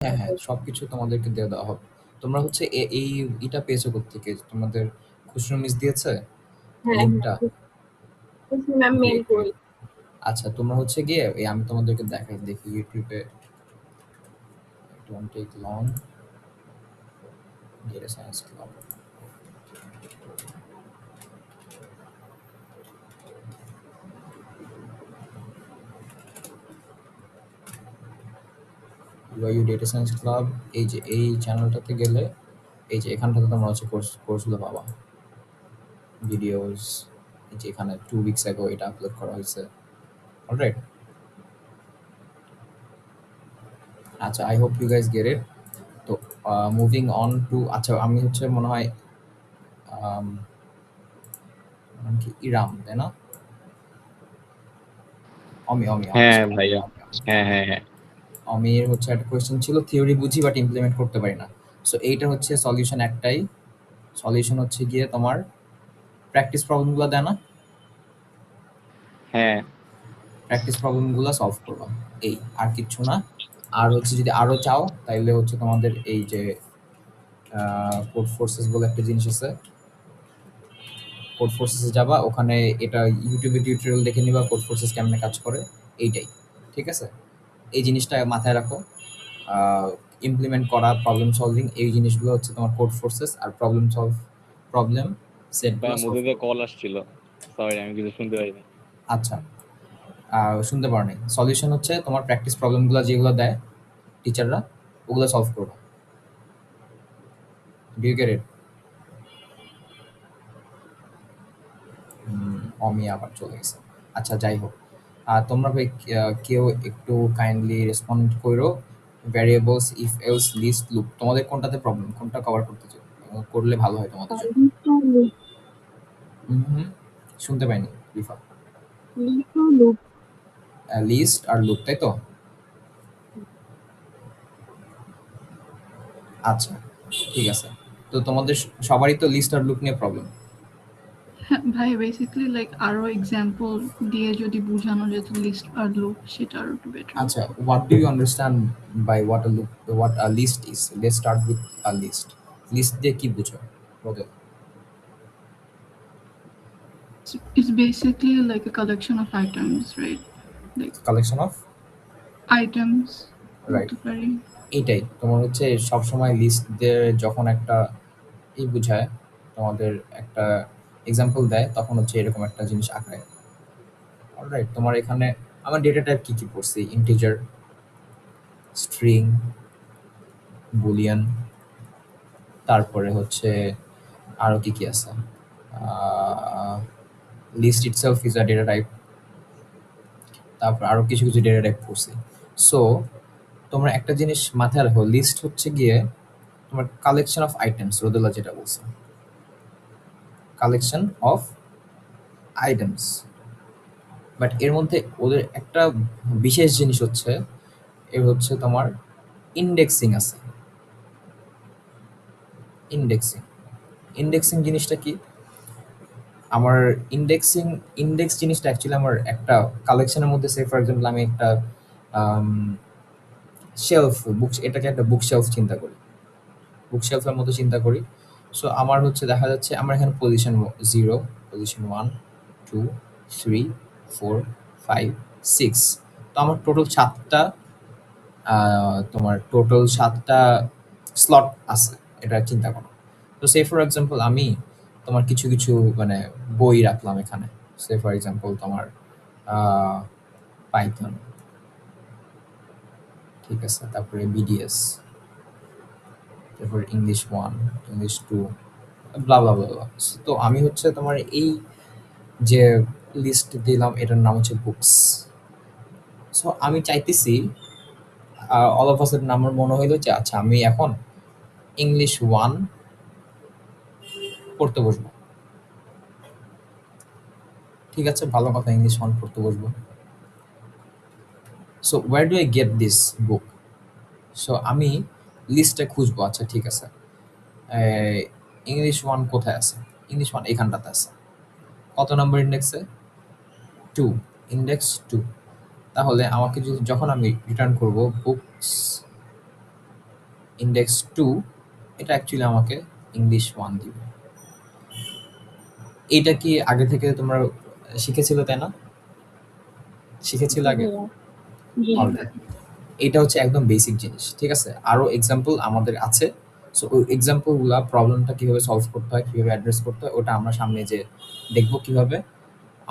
হ্যাঁ, হ্যাঁ, সবকিছু তোমাদেরকে দিয়ে দেওয়া হবে। তোমরা হচ্ছে এই ইটা পেয়েছো কোত্থেকে? তোমাদের খুশরু মিস দিয়েছে? হ্যাঁ, লিঙ্কটা? হ্যাঁ। Ma'am mail great, great. করে। আচ্ছা, তোমরা হচ্ছে গিয়ে আমি তোমাদেরকে দেখাই দেখি YouTube A it won't take long. Data Science Club. UIU Data Science Club এই চ্যানেলটাতে গেলে এই যে এখানটাতে তোমরা হচ্ছে কোর্সগুলো পাবা। ভিডিওস এই যে এখানে 2 weeks ago এটা আপলোড করা হয়েছে। অলরাইট? আচ্ছা, I hope you guys get it. তো মুভিং অন টু আচ্ছা আমি হচ্ছে মনে হয় আম নাম কি? ইরাম, তাই না? অমি, হ্যাঁ সরি। ভাইয়া। হ্যাঁ, হ্যাঁ, হ্যাঁ। অমির হচ্ছে একটা কোয়েশ্চেন ছিল থিওরি বুঝি বাট ইমপ্লিমেন্ট করতে পারি না। সো এইটা হচ্ছে সলিউশন একটাই। সলিউশন হচ্ছে গিয়ে তোমার প্র্যাকটিস প্রবলেমগুলো দেয় না? হ্যাঁ। প্র্যাকটিস প্রবলেমগুলো সলভ করবা। এই আর কিচ্ছু না। আর হচ্ছে যদি আরো চাও তাইলে হচ্ছে তোমাদের এই যে কোড ফোর্সেস বলে একটা জিনিস আছে। কোড ফোর্সেসে যাবা, ওখানে এটা ইউটিউবে টিউটোরিয়াল দেখে নিবা কোড ফোর্সেস কেমনে কাজ করে। এইটাই। ঠিক আছে? এই জিনিসটা মাথায় রাখো। ইমপ্লিমেন্ট করা, প্রবলেম সলভিং এই জিনিসগুলো হচ্ছে তোমার কোড ফোর্সেস আর প্রবলেম সেটগুলো ভাইয়া সলভ মধ্যে করবে। কল আসছিল। সরি আমি কিছু শুনতে পাইনি। আচ্ছা, শুনতে পারো নাই। সলিউশন হচ্ছে তোমার প্র্যাকটিস প্রবলেমগুলো যেগুলো দেয় টিচাররা, ওগুলো সলভ করবা। Do you get it? Omi আবার চলে গেছে। আচ্ছা, যাই হোক। তোমরা ভাই কেউ একটু কাইন্ডলি রেসপন্ড করো। Variables, if else, list, loop তোমাদের কোনটাতে প্রবলেম? কোনটা কভার করতে চাও? করলে ভালো হয় তোমাদের জন্য। হুম, শুনতে পাইনি রিফা। লিস্ট আর লুপ, তাই তো? আচ্ছা, ঠিক আছে। তো তোমাদের সবারই তো লিস্ট আর লুপ নিয়ে প্রবলেম। ভাই বেসিক্যালি লাইক আরো এক্সাম্পল দিয়ে যদি বোঝানো যেত লিস্ট আর লুপ সেটা আরো একটু বেটার। আচ্ছা, what do you understand by what a loop, what a list is? Let's start with a list. List দিয়ে কি বুঝো? ওকে, It's basically like a collection of items, right? Like collection of items right. বলতে পারি। এইটাই তোমার হচ্ছে সবসময় list দিয়ে যখন একটা বুঝায়, তোমাদের একটা এক্সাম্পল দেয়, তখন হচ্ছে এরকম একটা জিনিস আঁকায়। অলরাইট, তোমার এখানে আমার ডেটা টাইপ কি কি পড়ছি? ইন্টিজার, স্ট্রিং, বুলিয়ান, তারপরে হচ্ছে আরো কি কি আছে? List itself is a data type. তারপর আরো কিছু কিছু ডেটা টাইপ পড়ছি। সো তোমরা একটা জিনিস মাথায় রাখো, লিস্ট হচ্ছে গিয়ে তোমার কালেকশন অফ আইটেমস, রোদেলা যেটা বলছে, কালেকশন অফ আইটেমস। বাট এর মধ্যে ওদের একটা বিশেষ জিনিস হচ্ছে, এর হচ্ছে তোমার ইন্ডেক্সিং আছে। ইন্ডেক্সিং ইন্ডেক্সিং জিনিসটা কি? আমার ইন্ডেক্স জিনিসটা অ্যাকচুয়ালি আমার একটা কালেকশনের মধ্যে, সে ফর এক্সাম্পল আমি একটা শেলফ বুক, এটাকে একটা বুক শেলফ চিন্তা করি, বুক শেলফের মতো চিন্তা করি। সো আমার হচ্ছে দেখা যাচ্ছে আমার এখানে পজিশন 0, পজিশন 1, 2, 3, 4, 5, 6। তো আমার টোটাল 7টা তোমার টোটাল 7টা স্লট আছে, এটা চিন্তা করো। তো সে ফর এক্সাম্পল আমি তোমার কিছু কিছু মানে বই রাখলাম এখানে। সে ফর এক্সাম্পল তোমার পাইথন, ঠিক আছে, তারপরে বিডিএস, তারপর ইংলিশ 1, ইংলিশ 2, ব্লা ব্লা ব্লা ব্লা। তো আমি হচ্ছে তোমার এই যে লিস্ট দিলাম, এটার নাম হচ্ছে বুকস। সো আমি চাইতেছি অল অফ আ সাডেন আমার মনে হইলো যে আচ্ছা আমি এখন ইংলিশ 1 পড়তে বসবো। ঠিক আছে, ভালো কথা, ইংলিশ 1 পড়তে বসবো। So where do I get this book? So আমি লিস্টে খুঁজবো। আচ্ছা, ঠিক আছে, ইংলিশ 1 কোথায় আছে? ইংলিশ 1 এখানটাতে আছে। কত নাম্বার ইন্ডেক্সে? 2, ইন্ডেক্স 2। তাহলে আমাকে যদি যখন আমি রিটার্ন করব বুকস ইন্ডেক্স 2 এটা অ্যাকচুয়ালি আমাকে ইংলিশ 1 দিবে। এইটা কি আগে থেকে তোমরা শিখেছিলে, তাই না? শিখেছিলে জি আগে? ভাইয়া। জি অলরাইট। এটা হচ্ছে একদম বেসিক জিনিস, ঠিক আছে? আরো এক্সাম্পল আমাদের আছে। সো ওই এক্সাম্পলগুলা প্রবলেমটা কিভাবে সলভ করতে হয়, কিভাবে অ্যাড্রেস করতে হয়, ওটা আমরা সামনে যে দেখবো কিভাবে।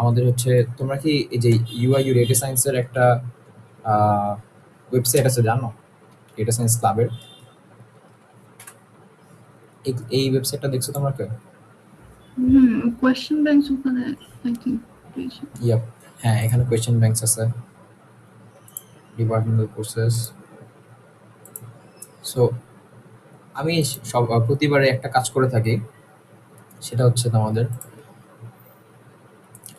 আমাদের হচ্ছে তোমরা কি এই যে ইউআইইউ ডেটা সায়েন্সের একটা ওয়েবসাইট আছে জানো? ডেটা সায়েন্স ক্লাবের এই ওয়েবসাইটটা দেখছো তোমরা কেউ? কোয়েশ্চেন ব্যাংকস ওখানে আই থিঙ্ক পেয়েছি। ইয়াপ, হ্যাঁ, এখানে কোয়েশ্চেন ব্যাংকস আছে, ডিপার্টমেন্টাল কোর্সেস। সো আমি সব প্রতিবারে একটা কাজ করে থাকি, সেটা হচ্ছে তোমাদের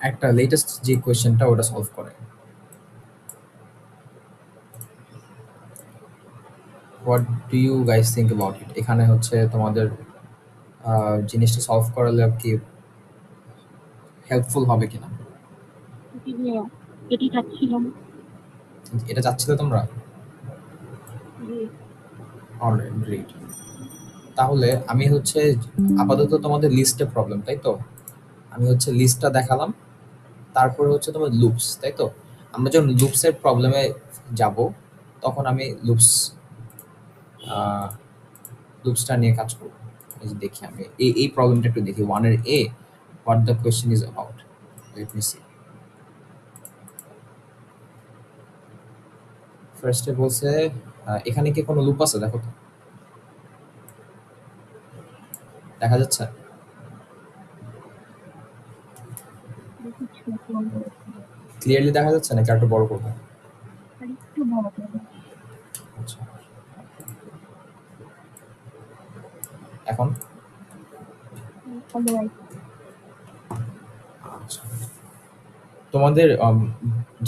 একটা লেটেস্ট যে কোয়েশ্চেনটা ওটা সলভ করে। What do you guys think about it? এখানে হচ্ছে তোমাদের জিনিসটা সলভ করালে কি হেল্পফুল হবে কিনা, জি ভাইয়া, এটি চাচ্ছিলাম। এটা চাচ্ছিলে তোমরা? জি অলরাইট, গ্রেট। তাহলে আমি হচ্ছে আপাতত তোমাদের লিস্টে প্রবলেম, তাই তো? আমি হচ্ছে লিস্টটা দেখালাম, তারপরে হচ্ছে তোমার লুপস, তাই তো? আমরা যখন লুপসের প্রবলেমে যাব তখন আমি লুপসটা নিয়ে কাজ করব। এই যে দেখি আমি এই প্রবলেমটা একটু দেখি, 1 এর A, what the question is about. Let me see. ফার্স্টে বলছে এখানে কি কোনো লুপ আছে, দেখো তো, দেখা যাচ্ছে? ক্লিয়ারলি দেখা যাচ্ছে নাকি আরেকটু বড় করবো? একটু বড় করে। আচ্ছা, এখন? আচ্ছা, তোমাদের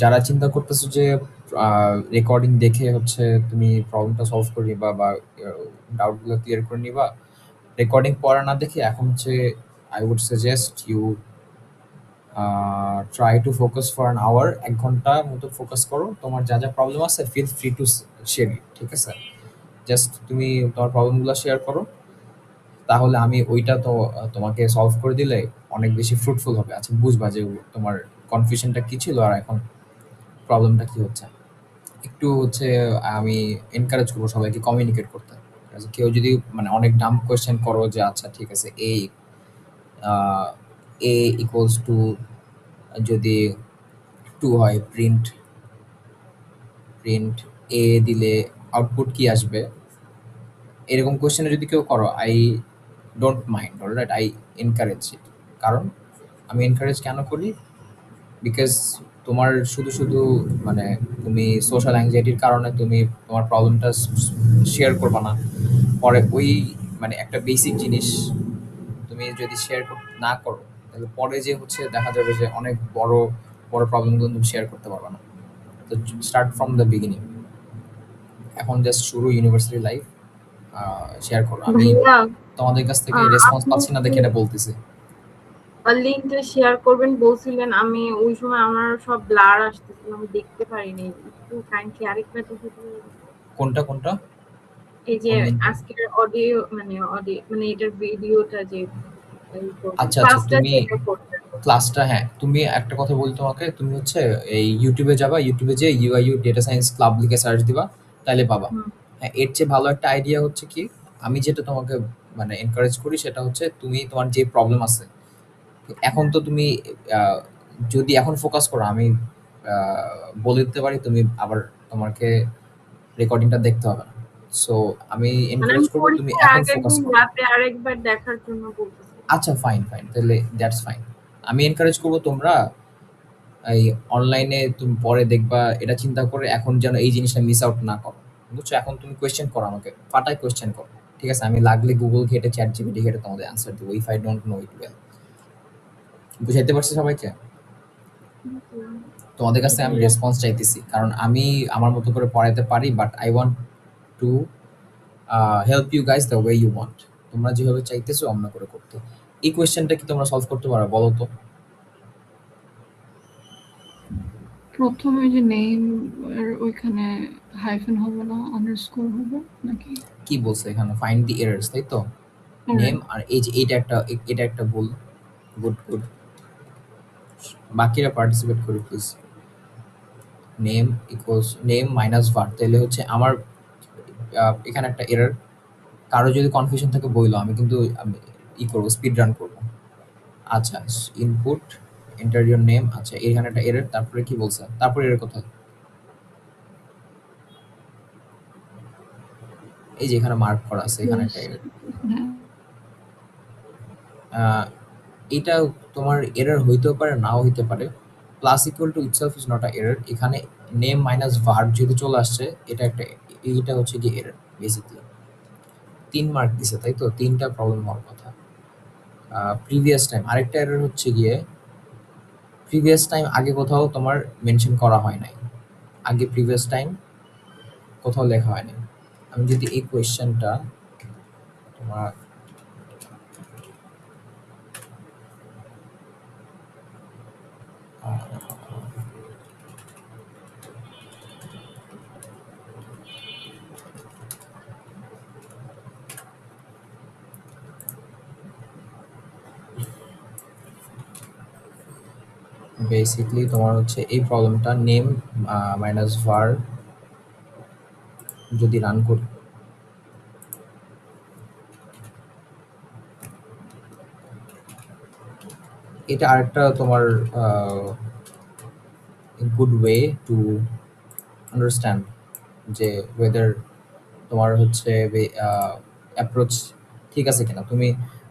যারা চিন্তা করতেছো যে রেকর্ডিং দেখে হচ্ছে তুমি প্রবলেমটা সলভ করে নিবা বা ডাউটগুলো ক্লিয়ার করে নিবা, রেকর্ডিং পড়া না দেখে এখন হচ্ছে I would suggest you try to focus for an hour. 1 ঘন্টা মতো ফোকাস করো, তোমার যা যা প্রবলেম আছে feel free to share it, ঠিক আছে? জাস্ট তুমি তোমার প্রবলেমগুলো শেয়ার করো, তাহলে আমি ওইটা তো তোমাকে সলভ করে দিলে অনেক বেশি ফ্রুটফুল হবে। আচ্ছা, বুঝবা যে তোমার কনফিউশনটা কি ছিল আর এখন প্রবলেমটা কি হচ্ছে। একটু হচ্ছে আমি এনকারেজ করবো সবাইকে কমিউনিকেট করতে। আচ্ছা, কেউ যদি মানে অনেক ডাম্প কোয়েশ্চেন করো যে আচ্ছা ঠিক আছে এ ইকুয়ালস টু যদি 2 হয়, প্রিন্ট প্রিন্ট এ দিলে আউটপুট কি আসবে, এরকম কোয়েশ্চেনে যদি কেউ করো, I don't mind, alright, I encourage it. কারণ আমি এনকারেজ কেন করি? বিকজ তোমার শুধু মানে তুমি সোশ্যাল অ্যাংজাইটির কারণে তুমি তোমার প্রবলেমটা শেয়ার করবা না, পরে ওই মানে একটা বেসিক জিনিস তুমি যদি শেয়ার না করো, তাহলে পরে যে হচ্ছে দেখা যাবে যে অনেক বড় বড় প্রবলেমগুলো তুমি শেয়ার করতে পারবে না। তো স্টার্ট ফ্রম দ্য বিগিনিং। এখন জাস্ট শুরু ইউনিভার্সিটি লাইফ, শেয়ার করো। আমি ভাইয়া, তোমাদের কাছ থেকে রেসপন্স আপনি পাচ্ছি না দেখে এটা বলতেছি। লিঙ্কটা শেয়ার করবেন বলছিলেন, আমি ওই সময় আমার সব ব্লার আসতেছিল, আমি দেখতে পারিনি। একটু কাইন্ডলি আরেকবার দেখে দিবেন? কোনটা কোনটা? এই যে কোন লিঙ্ক? আজকের অডিও মানে এটার ভিডিওটা যে আচ্ছা আচ্ছা, ক্লাসটা তুমি যেটা করবেন। ক্লাসটা, হ্যাঁ, তুমি একটা কথা বলি তোমাকে, তুমি হচ্ছে এই ইউটিউবে যাবা, ইউটিউবে যে ইউআইইউ ডেটা সায়েন্স ক্লাব লিখে সার্চ দিবা, তাহলে পাবা। হুম। হ্যাঁ, এর চেয়ে ভালো একটা আইডিয়া হচ্ছে কি, আমি যেটা তোমাকে মানে এনকারেজ করি সেটা হচ্ছে তুমি তোমার যে প্রবলেম আছে এখন তো তুমি আহ, যদি এখন ফোকাস করো, আমি বলে দিতে পারি তুমি আবার তোমাকে রেকর্ডিংটা দেখতে হবে না। সো আমি মানে এনকারেজ আমি করবো তুমি পরীক্ষার এখন আগের ফোকাস দিন করো। রাতে আরেকবার দেখার জন্য বলতেছি। আচ্ছা, ফাইন ফাইন, তাহলে দ্যাটস ফাইন। আমি এনকারেজ করবো তোমরা এই অনলাইনে তুমি পরে দেখবা এটা চিন্তা করে এখন যেন এই জিনিসটা মিস আউট না করো, বুঝছো? এখন তুমি কোয়েশ্চেন করো, আমাকে ফাটায় কোয়েশ্চেন করো, ঠিক আছে? আমি লাগলে গুগল ঘেটে চ্যাট জিপিটি ঘেটে তোমাদের অ্যান্সার দেবো if I don't know it well. বুঝাইতে পারছি সবাইকে? তোমাদের কাছ থেকে আমি রেসপন্স চাইতেছি, কারণ আমি আমার মতো করে পড়াইতে পারি, but I want to help you guys the way you want. তোমরা যেভাবে চাইতেছো অন্য করে করতে। এই কোয়েশ্চেনটা কি তোমরা সলভ করতে পারো বলো তো? প্রথমে যে নেম এর ওইখানে হাইফেন হবে না, আন্ডারস্কোর হবে নাকি? কি বলছে এখানে ফাইন্ড দি এরর্স, তাই তো? নেম আর এই যে এটা একটা ভুল। গুড গুড, বাকিরা পার্টিসিপেট করি please. Name equals name minus var, তাহলে হচ্ছে আমার এখানে একটা এরর। কারো যদি কনফিউশন থাকে বইলো, আমি কিন্তু করবো, স্পিড রান করবো। আচ্ছা, ইনপুট এন্টার ইউর নেম। আচ্ছা, এখানে একটা এরর, তারপরে কি বলছে? তারপরে এরর কোথায়? এই যে এখানে মার্ক করা আছে, এখানে একটা এরর। এটা তোমার এরর হইতেও পারে, নাও হইতে পারে। Plus equal to itself is not a error. এখানে নেম মাইনাস ভার্ব যেহেতু চলে আসছে, এইটা হচ্ছে কি এরর বেসিক্যালি। 3 মার্ক দিছে, তাই তো? 3টা প্রবলেম হওয়ার কথা। প্রিভিয়াস টাইম আরেকটা এরর হচ্ছে গিয়ে, প্রিভিয়াস টাইম আগে কোথাও তোমার মেনশন করা হয় নাই। আগে প্রিভিয়াস টাইম কোথাও লেখা হয় নাই। আমি যদি এই কোয়েশ্চেনটা তোমার বেসিক্যালি তোমার হচ্ছে এই প্রবলেমটা নেম মাইনাস var যদি রান করি, এটা আরেকটা তোমার গুড ওয়ে টু আন্ডারস্ট্যান্ড যে ওয়েদার তোমার হচ্ছে অ্যাপ্রোচ ঠিক আছে কিনা। তুমি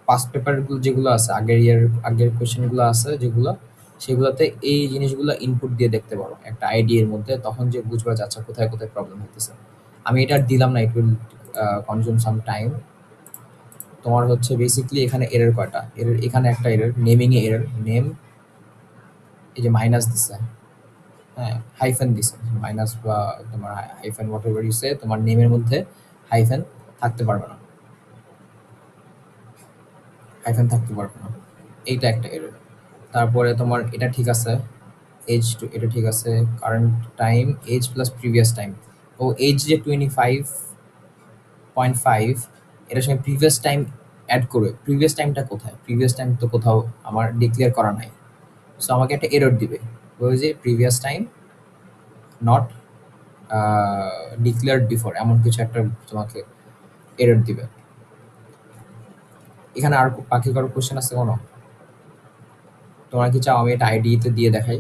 পাস্ট পেপারগুলো যেগুলো আছে, আগের কোয়েশ্চেনগুলো আছে যেগুলো, সেগুলোতে এই জিনিসগুলো ইনপুট দিয়ে দেখতে পারো একটা আইডিয়ার মধ্যে, তখন যে বুঝবা যাচ্ছে কোথায় কোথায় প্রবলেম হতেছে। আমি এটা আর দিলাম না, it will consume some time. তোমার হচ্ছে বেসিক্যালি এখানে এরর কয়টা? এরর এখানে একটা এরর, নেমিংয়ে এরর। নেম এই যে মাইনাস দিছে, হ্যাঁ, হাইফেন দিছে, মাইনাস বা তোমার হাইফেন হোয়াট এভার ইউ সে, তোমার নেমের মধ্যে হাইফেন থাকতে পারবে না, হাইফেন থাকতে পারবে না, এইটা একটা এরর। তারপরে তোমার এটা ঠিক আছে, এজ টু এটা ঠিক আছে, current time age plus previous time. ও এজ যে 25.5, এটার সঙ্গে প্রিভিয়াস টাইম অ্যাড করবে। প্রিভিয়াস টাইমটা কোথায়? প্রিভিয়াস টাইম তো কোথাও আমার ডিক্লেয়ার করা নাই। সো আমাকে একটা এরর দিবে, ওই যে previous time not declared before, এমন কিছু একটা তোমাকে এরর দিবে। এখানে আর বাকি কারো কোশ্চেন আছে কোনো? তোমরা কি চাও আমি এটা আইডিতে দিয়ে দেখাই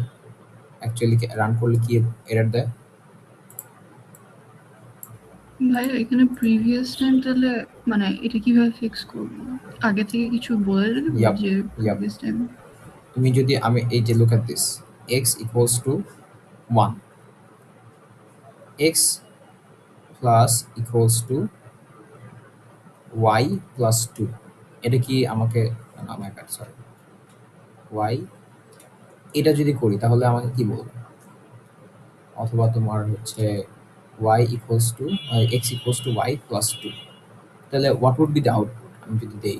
অ্যাকচুয়ালি রান করলে কি এরর দেয়? ভাই এখানে প্রিভিয়াস টাইম তাহলে মানে এটা কিভাবে ফিক্স করব? আগে থেকে কিছু বলে দেব Yup, যে yup. Previous time. তুমি যদি আমি এই যে look at this, x equals to 1, x plus equals to y plus 2, এটা কি আমাকে, না মাই ব্যাড, সরি, y, এটা যদি করি তাহলে আমাকে কি বলবে? অথবা তোমার হচ্ছে y equals to x equals to y plus 2, তাহলে what would be the output? আমি যদি দেই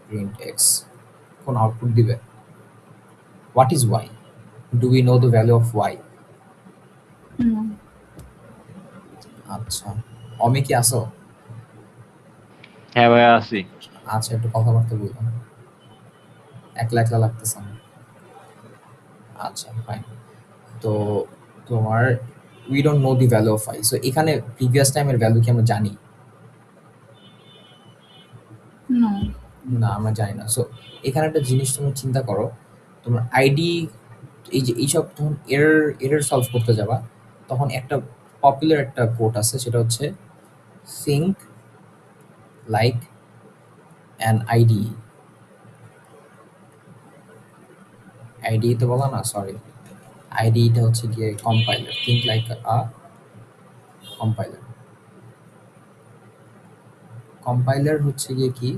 প্রিন্ট x, কোন আউটপুট দিবে? What is y? Do we know the value of y? আচ্ছা, অমে কি আসো? হ্যাঁ ভাই আছি। আচ্ছা, একটু কথাবার্তা বললাম, একলা একলা লাগতেছে আমার। আচ্ছা ফাইন। তো তোমার we don't know the value of y, so এখানে প্রিভিয়াস টাইমের ভ্যালু কি আমরা জানি? নো। না, আমরা জানি না। সো এখানে একটা জিনিস তুমি চিন্তা করো, তোমার আইডি, এই যে এইসব যখন এরর সলভ করতে যাবা, তখন একটা পপুলার একটা কোড আছে, সেটা হচ্ছে think like an IDE। IDE তো বলা না, সরি, আইডিটা হচ্ছে গিয়ে কম্পাইলার, থিঙ্ক লাইক আ কম্পাইলার। কম্পাইলার হচ্ছে গিয়ে কি,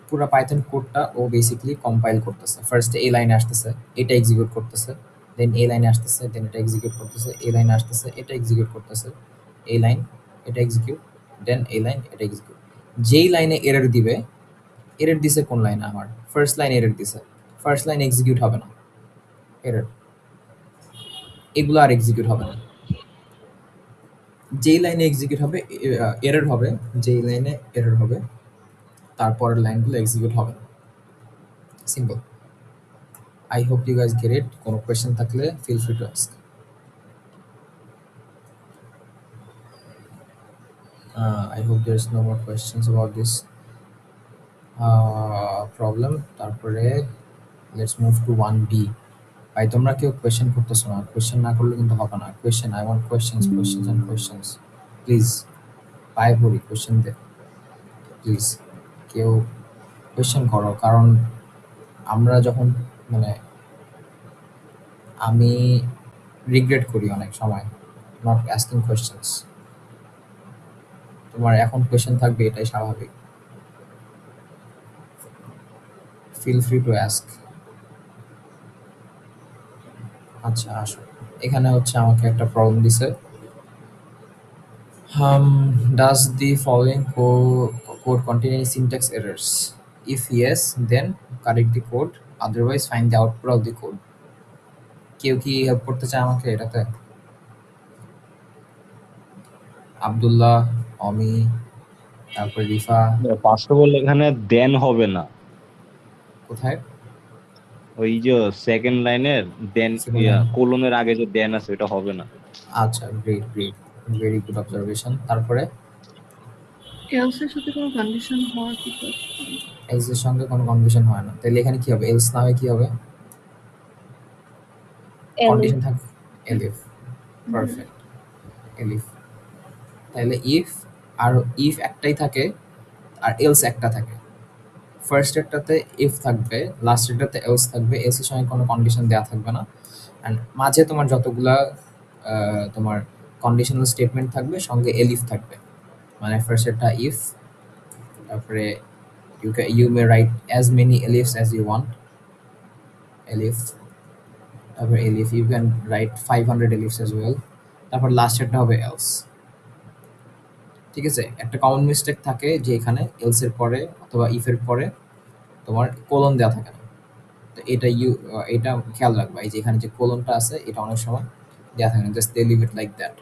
পুরো পাইথন কোডটা ও বেসিক্যালি কম্পাইল করতেছে। ফার্স্টে এই লাইনে আসতেছে, এটা এক্সিকিউট করতেছে, দেন এই লাইনে আসতেছে, দেন এটা এক্সিকিউট করতেছে, এই লাইনে আসতেছে, এটা এক্সিকিউট করতেছে, এই লাইন, এটা এক্সিকিউট, দেন এই লাইন, এটা এক্সিকিউট। যেই লাইনে এরর দিবে, এরর দিছে কোন লাইনে? আমার ফার্স্ট লাইন এরর দিছে, ফার্স্ট লাইন এক্সিকিউট হবে না, এরর। এগুলো আর এক্সিকিউট হবে না। যেই লাইনে এক্সিকিউট হবে এরর হবে, যেই লাইনে এরর হবে তারপরের লাইনগুলো এক্সিকিউট হবে না। Simple. I hope you guys get it. কোনো কোয়েশ্চেন থাকলে feel free to ask. I hope there is no more questions about this problem. তারপরে let's move to 1B. ভাই তোমরা কেউ কোয়েশ্চেন করতেছো না, কোয়েশ্চেন না করলে কিন্তু হবে না। Question, I want questions, questions and questions. Please পায়ে পড়ি, কোয়েশ্চেন দে প্লিজ। কেউ কোয়েশ্চেন করো, কারণ আমরা যখন মানে আমি রিগ্রেট করি অনেক সময় নট আস্কিং কোয়েশ্চেন্স। তোমার এখন কোয়েশ্চেন থাকবে, এটাই স্বাভাবিক। Feel free to ask. আচ্ছা আসো, এখানে হচ্ছে আমাকে একটা প্রবলেম দিছে। Does the following code contain any syntax errors? If yes, then correct the code. Otherwise, find the output of the code. কেউ কি হেল্প করতে চায় আমাকে এটাতে? আব্দুল্লাহ, অমি, তারপর রিফা। ফার্স্ট অফ অল এখানে দেন হবে না, কোথায়? ওই যে সেকেন্ড লাইনের দেন Second line. কোলনের আগে যে দেন আছে এটা হবে না। আচ্ছা, great great, very good observation. তারপরে এলস এর সাথে কোনো কন্ডিশন হওয়ার কি কথা? এলস এর সঙ্গে কোনো কন্ডিশন হয় না, তাহলে এখানে কি হবে? এলস না হয়ে কি হবে? কন্ডিশন থাকবে এলিফ। পারফেক্ট, এলিফ। তাহলে ইফ আর ইফ একটাই থাকে আর এলস একটা থাকে। ফার্স্ট এরটাতে ইফ থাকবে, লাস্ট এরটাতে এলস থাকবে, এলস এর সঙ্গে কোনো কন্ডিশন দেওয়া থাকবে না। অ্যান্ড মাঝে তোমার যতগুলা তোমার কন্ডিশনাল স্টেটমেন্ট থাকবে সঙ্গে এলিফ থাকবে। মানে ফার্স্ট এরটা ইফ, তারপরে you may write as many elifs as you want, elif, তারপর elif you can write 500 elifs as well, তারপর লাস্ট এরটা হবে else। ঠিক আছে, একটা কমন মিস্টেক থাকে যে এখানে এলস এর পরে অথবা ইফ এর পরে তোমার কোলন দেওয়া থাকে না। তো এটা এটা খেয়াল রাখবা, এই যে এখানে যে কোলনটা আছে এটা অনেক সময় দেওয়া থাকে না, just they leave it like that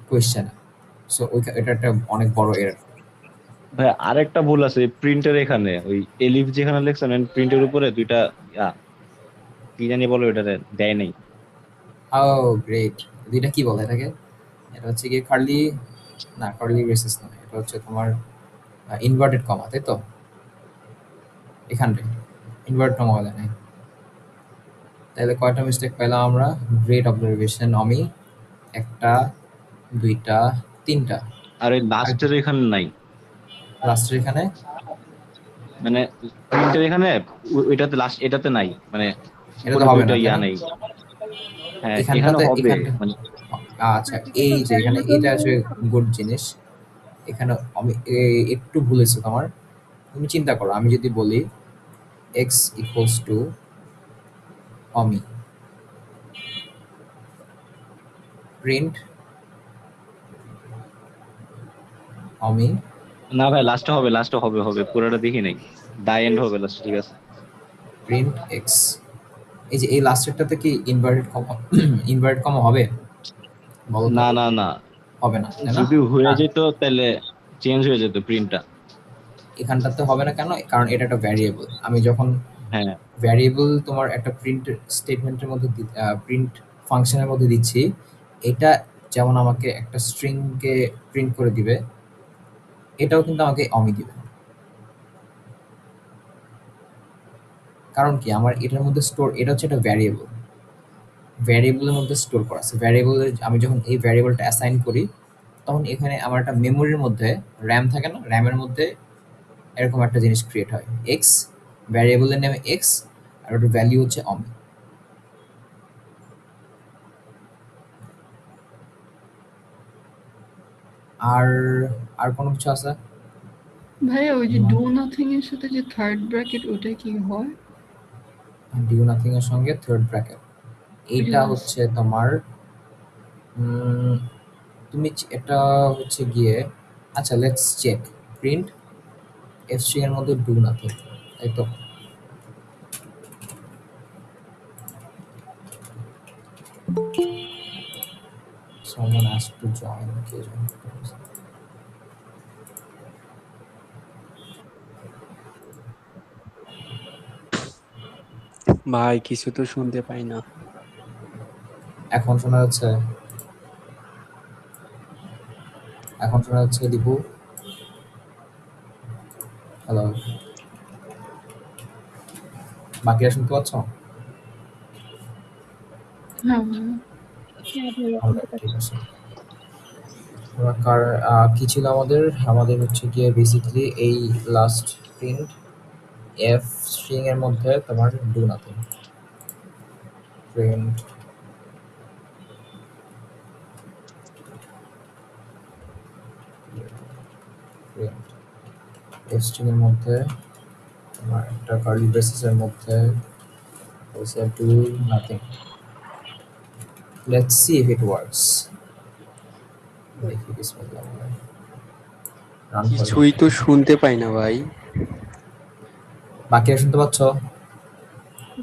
কোয়েশ্চেনে। সো এটা একটা অনেক বড় এরর। ভাই আরেকটা ভুল আছে প্রিন্টের, এখানে ওই এলিফ যেখানে লেখছেন প্রিন্টের উপরে দুইটা কি জানি বলো এটা দেয় নাই। ও গ্রেট, দুইটা কি বলে এটাকে? এটা হচ্ছে কি কার্লি, না কার্লি ব্রেসেস না, এটা হচ্ছে তোমার ইনভার্টেড কমা, তাই তো? এখানটায় ইনভার্ট কমা বলে নাই। তাহলে কয়টা মিস্টেক পেলাম আমরা? গ্রেট অবজারভেশন অমি। একটা, দুইটা, তিনটা। আর ওই লাস্টের এখানে নাই, লাস্টের এখানে মানে প্রিন্টের এখানে ওইটাতে লাস্ট এটাতে নাই, মানে এটা তো হবে না, তাই না? নাই। হ্যাঁ এখানে এখানটাতে হবে মানে আচ্ছা, এই যে এখানে এটা আসলে গুড জিনিস। এখানে আমি একটু ভুলেছো তোমার। তুমি চিন্তা করো, আমি যদি বলি X equals to Omi, print Omi. না ভাই লাস্টে হবে, হবে পুরোটা দেখি নাই, ডাই এন্ড হবে লাস্ট, ঠিক আছে। প্রিন্ট এক্স, এই যে এই লাস্টেরটাতে কি ইনভার্টেড কমা হবে? বলো তো। না না না, হবে না, তাই না? যদি হয়ে যেত তাহলে চেঞ্জ হয়ে যেত প্রিন্টটা। এখানটাতে হবে না কেন? কারণ এটা একটা ভ্যারিয়েবল। আমি যখন হ্যাঁ ভ্যারিয়েবল তোমার একটা প্রিন্ট স্টেটমেন্টের মধ্যে প্রিন্ট ফাংশনের মধ্যে দিচ্ছি, এটা যেমন আমাকে একটা স্ট্রিংকে প্রিন্ট করে দিবে, এটাও কিন্তু আমাকে অমি দিবে। কারণ কি, আমার এটার মধ্যে স্টোর, এটা হচ্ছে একটা ভ্যারিয়েবল, ভ্যারিয়েবলের মধ্যে স্টোর করা আছে। ভ্যারিয়েবলের আমি যখন এই ভ্যারিয়েবলটা অ্যাসাইন করি তখন এখানে আমার একটা মেমোরির মধ্যে র্যাম থাকে না, র্যামের মধ্যে এরকম একটা জিনিস ক্রিয়েট হয়, এক্স, ভ্যারিয়েবলের নামে এক্স, আর ওটার ভ্যালু হচ্ছে অমি। আর আর কোনো কিছু আছে? ভাইয়া ওই যে ডু নাথিং এর সাথে যে থার্ড ব্র্যাকেট ওটা কি হয়? ডু নাথিং এর সঙ্গে থার্ড ব্র্যাকেট, এইটা Yes. হচ্ছে তোমার তুমি এটা হচ্ছে গিয়ে, আচ্ছা let's check. Print F string এর মধ্যে ডু নাথিং, তাই তো? someone asked to join. K join করতেছে? ভাই কিছু তো শুনতে পাই না। এখন শোনা যাচ্ছে? এখন শোনা যাচ্ছে দীপু? হ্যালো, বাকিরা শুনতে পাচ্ছ? হ্যাঁ Alright, ঠিক আছে। এবার কি ছিল আমাদের? আমাদের হচ্ছে গিয়ে বেসিক্যালি এই লাস্ট প্রিন্ট এফ স্ট্রিং এর মধ্যে তোমার do nothing print print F string এর মধ্যে তোমার একটা কার্লি ব্রেসেসের মধ্যে বলছে do nothing. Let's see if it works. দেখি বিসমিল্লাহ রান করে। কিছুই তো শুনতে পাই না ভাই। বাকিরা শুনতে পাচ্ছ?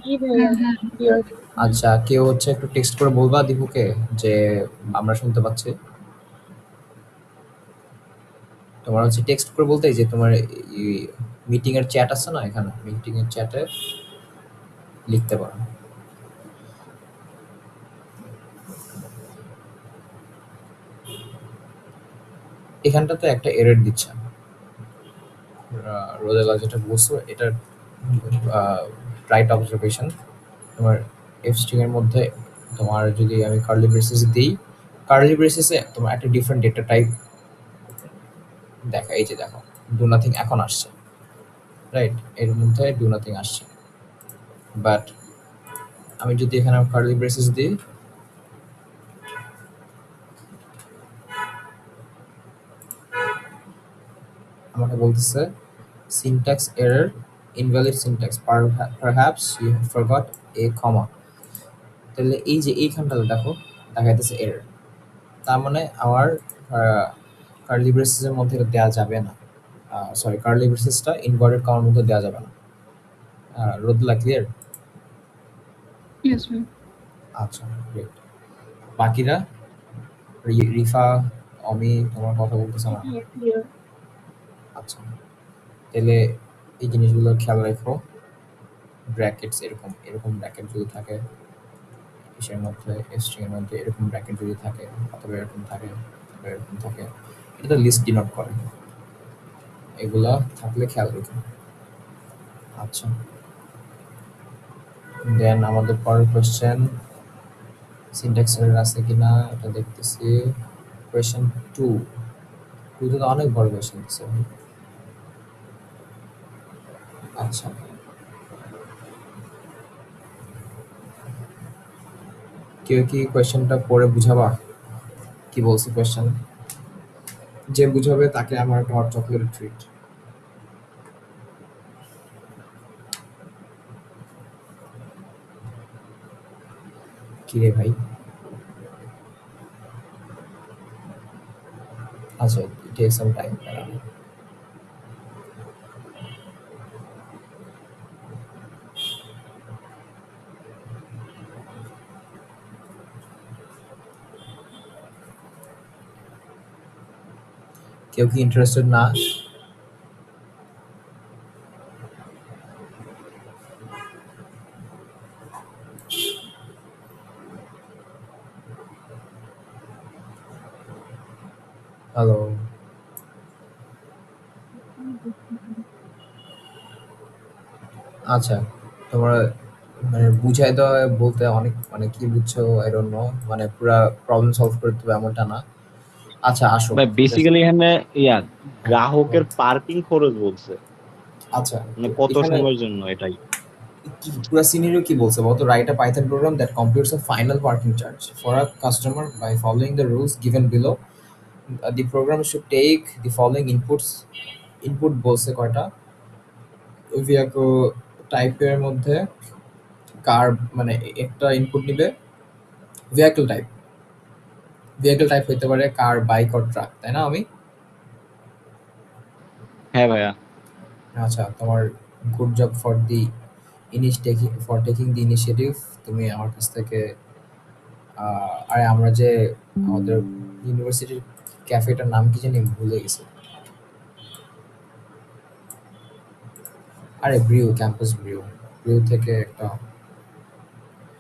জি ভাইয়া clear। আচ্ছা, কেউ হচ্ছে একটু টেক্সট করে বলবা দীপুকে যে আমরা শুনতে পাচ্ছি। তোমার হচ্ছে টেক্সট করে বলতে যে তোমার মিটিং এর চ্যাট আছে না, এখানে মিটিং এর চ্যাটে লিখতে পারো। এখানটাতে একটা এরর দিচ্ছে রোদেলা, যেটা বলছো এটা রাইট অবজারভেশন। তোমার এফ স্ট্রিং এর মধ্যে তোমার যদি আমি কার্লি ব্রেসেস দিই, কার্লি ব্রেসেসে তোমার একটা ডিফারেন্ট ডেটা টাইপ দেখা, এই যে দেখো ডু নাথিং এখন আসছে, রাইট? এর মধ্যে ডু নাথিং আসছে, বাট আমি যদি এখানে কার্লি ব্রেসেস দিই, আমাকে বলতেছে syntax error, invalid syntax, perhaps you forgot a comma. তাহলে এই যে এইখানটাতে দেখো দেখাইতেছে এরর, তার মানে আমার কার্লি ব্রেসেসের মধ্যে এটা দেওয়া যাবে না। সরি, কার্লি ব্রেসেসটা ইনভার্টেড কমার মধ্যে দেওয়া যাবে না। রোদলা ক্লিয়ার? Yes ma'am. আচ্ছা, গ্রেট। বাকিরা রিফা, অমি তোমার কথা বলতেছে না? clear। আচ্ছা, তাহলে এই জিনিসগুলো খেয়াল রেখো। ব্র্যাকেটস এরকম এরকম ব্র্যাকেট যদি থাকে এর মধ্যে, স্ট্রিং এর মধ্যে এরকম ব্র্যাকেট যদি থাকে, অথবা এরকম থাকে, অথবা এরকম থাকে, এটা লিস্ট ডিনোট করে। এগুলা থাকলে খেয়াল রেখো। আচ্ছা, দেন আমাদের পরের কোয়েশ্চেন, সিনট্যাক্স এরর আছে কিনা এটা দেখতেছি। কোয়েশ্চেন 2 তো অনেক বড় কোয়েশ্চেন দিচ্ছে। আচ্ছা, কেউ কি কোয়েশ্চেনটা পড়ে বুঝাবা কি বলছে কোয়েশ্চেন? যে বুঝাবে তাকে আমার একটা হট চকলেট ট্রিট। কি রে ভাই? আচ্ছা, it takes some time. কেউ কি ইন্টারেস্টেড না? হ্যালো, আচ্ছা, তোমরা মানে বুঝাই দেওয়া বলতে অনেক মানে কি বুঝছো আই ডোন্ট নো, মানে পুরা প্রবলেম সলভ করে দেবে এমনটা না। আচ্ছা আসো। ভাই বেসিক্যালি এখানে গ্রাহকের পার্কিং খরচ বলছে, আচ্ছা, মানে তো কত এখানে সময়ের জন্য এটাই। পুরো সিনারিও কি বলছে বলতো? Write a Python program that computes a final parking charge for a customer by following the rules given below. The program should take the following inputs. Input বলছে কয়টা? ভিয়াকো টাইপের মধ্যে কার মানে একটা ইনপুট নিবে, ভেহিকল টাইপ। ভেহিকল টাইপ হইতে পারে কার, bike or truck, তাই না? আমি হ্যাঁ ভাইয়া। আচ্ছা, তোমার good job for taking the initiative. তুমি আমার কাছ থেকে আরে আমরা যে আমাদের ইউনিভার্সিটির ক্যাফেটার নাম কি জানি ভুলে গেছি। আরে ব্রিউ, ক্যাম্পাস ব্রিউ। ব্রিউ থেকে একটা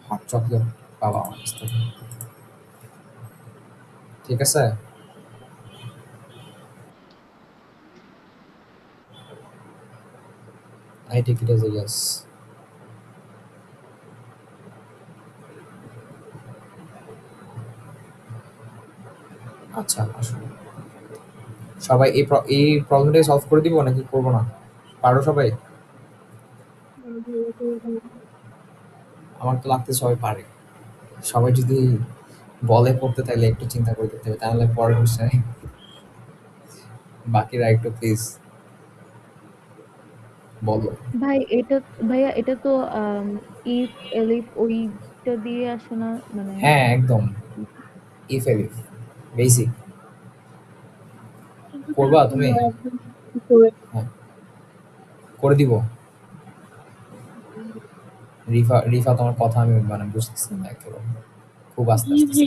হট চকলেট পাবা আমার কাছ থেকে। ঠিক আছে? I take it as a yes. আচ্ছা, আসলে সবাই এই প্রবলেমটাকে সলভ করে দিব নাকি করব না? পারো সবাই? আমার তো লাগতে সবাই পারে। সবাই যদি বলে পড়তে তাইলে একটু চিন্তা করে দেখতে হবে, তাহলে পরের কোশ্চেনে বাকিরা একটু প্লিজ বলো। ভাইয়া এটা তো ইফ এলিফ ওইটা দিয়ে আসে না মানে হ্যাঁ, একদম ইফ এলিফ বেসিক করবা তুমি? হ্যাঁ, করে দিব। রিফা তোমার কথা আমি মানে বুঝতেছি না একেবারে, খুব আস্তে আস্তে।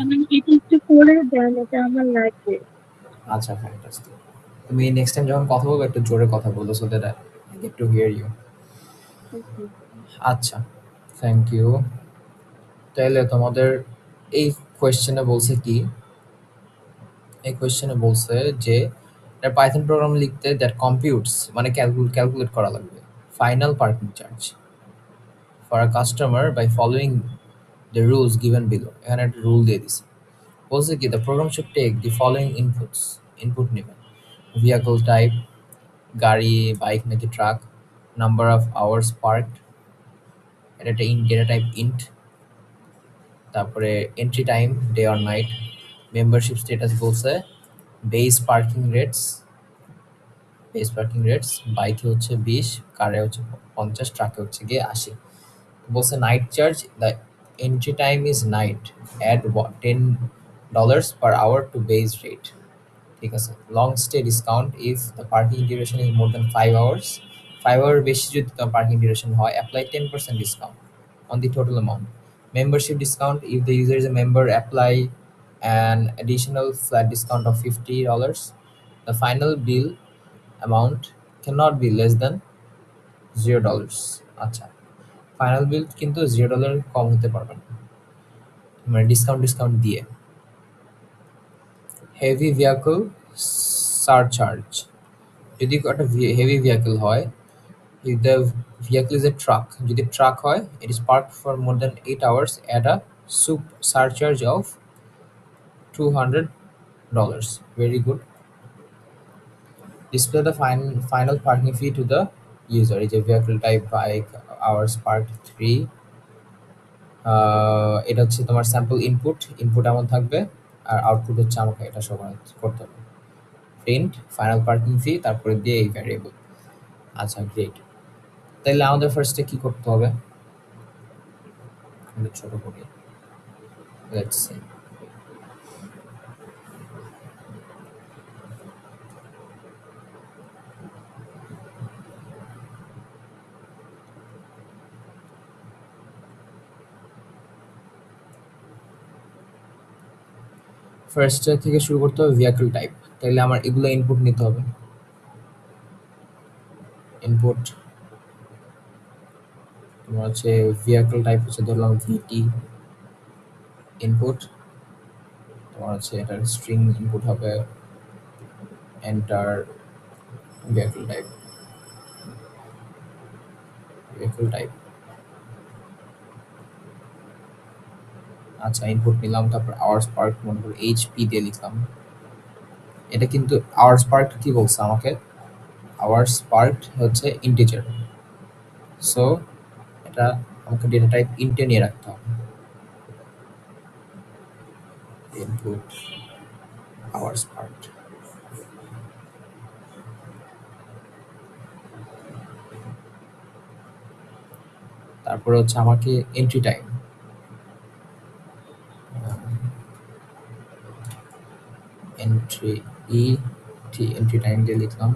আচ্ছা, ফ্যান্টাস্টিক। তুমি নেক্সট টাইম যখন কথা বলবে একটু জোরে কথা বলো, so that I get to hear you. আচ্ছা, থ্যাংক ইউ। তাহলে তোমাদের এই কোয়েশ্চেনে বলছে কি, এই কোয়েশ্চেনে বলছে যে পাইথন প্রোগ্রাম লিখতে দ্যাট কম্পিউটস মানে ক্যালকুলেট করা লাগবে final parking charge for a customer by following the rules given below. এখানে একটা রুল দিয়ে দিছে, বলছে কি the program should take the following input নেবেন: ভেহিকল টাইপ, গাড়ি, বাইক নাকি truck, number of hours parked, এটা একটা ডেটা টাইপ ইন্ট, তারপরে entry time day or night, membership status বলছে বেস পার্কিং রেটস বাইকে হচ্ছে 20, কারে হচ্ছে 50, ট্রাকে হচ্ছে গিয়ে 80। বলছে night charge, the entry time is night add $10 per hour to base rate। ঠিক আছে। Long stay discount if the parking duration is more than 5 hours, 5 hour বেশি যদি তোমার পার্কিং ডিউরেশন হয়, apply 10% discount on the total amount. Membership discount if the user is a member, apply an additional flat discount of $50. The final bill amount cannot be less than $0। আচ্ছা, final বিল কিন্তু $0 কম হতে পারবে না, মানে discount দিয়ে। Heavy vehicle surcharge, যদি একটা heavy vehicle হয়, if the vehicle is a truck, যদি ট্রাক হয়, it is parked for more than 8 hours at a surcharge of $200। Very good. Display the final parking fee to the user, is a vehicle type bike, hours parked 3। এটা হচ্ছে তোমার sample input এমন থাকবে, আর output হচ্ছে আমাকে এটা সবার করতে হবে। প্রিন্ট ফাইনাল পার্কিং ফি, তারপরে দিয়ে এই ভ্যারিয়েবল। আচ্ছা, গ্রেট। তাইলে আমাদের ফার্স্টে কি করতে হবে, ছোট করি, লেটস সি। ফার্স্ট থেকে শুরু করতে হবে ভেহিকল টাইপ, তাইলে আমার এগুলো ইনপুট নিতে হবে। ইনপুট তোমার হচ্ছে ভেহিকল টাইপ হচ্ছে ধরলাম ভিটি ইনপুট, তোমার হচ্ছে এটার স্ট্রিং ইনপুট হবে এন্টার ভেহিকল টাইপ। আচ্ছা, ইনপুট নিলাম, তারপর আওয়ার্স পার্ক মনে করি এইচপি দিয়ে লিখলাম। এটা কিন্তু আওয়ার্স পার্ক কি বলছে আমাকে, আওয়ার্স পার্ক হচ্ছে ইন্টিজার, সো এটা আমাকে ডেটা টাইপ ইন্টে নিয়ে রাখতে হবে। ইনপুট আওয়ার্স পার্ক, তারপরে হচ্ছে আমাকে এন্ট্রি টাইম, এন্ট্রি টাইম দিয়ে লিখলাম।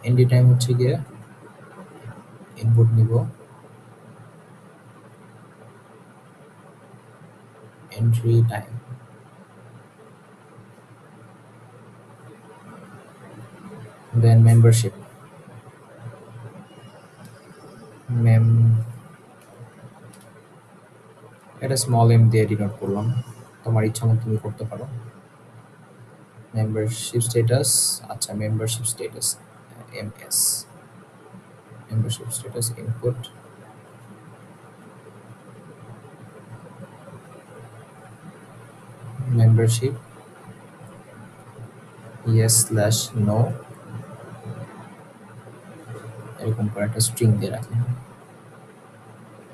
এন্ট্রি টাইম হচ্ছে গিয়ে ইনপুট নিব entry time. Then membership. এটা স্মল এম দিয়ে ডিনোট করলাম, তোমার ইচ্ছা মতো তুমি করতে পারো। মেম্বারশিপ স্ট্যাটাস, আচ্ছা membership status MS, membership status input, membership yes/no, এরকম করে একটা স্ট্রিং দিয়ে রাখি।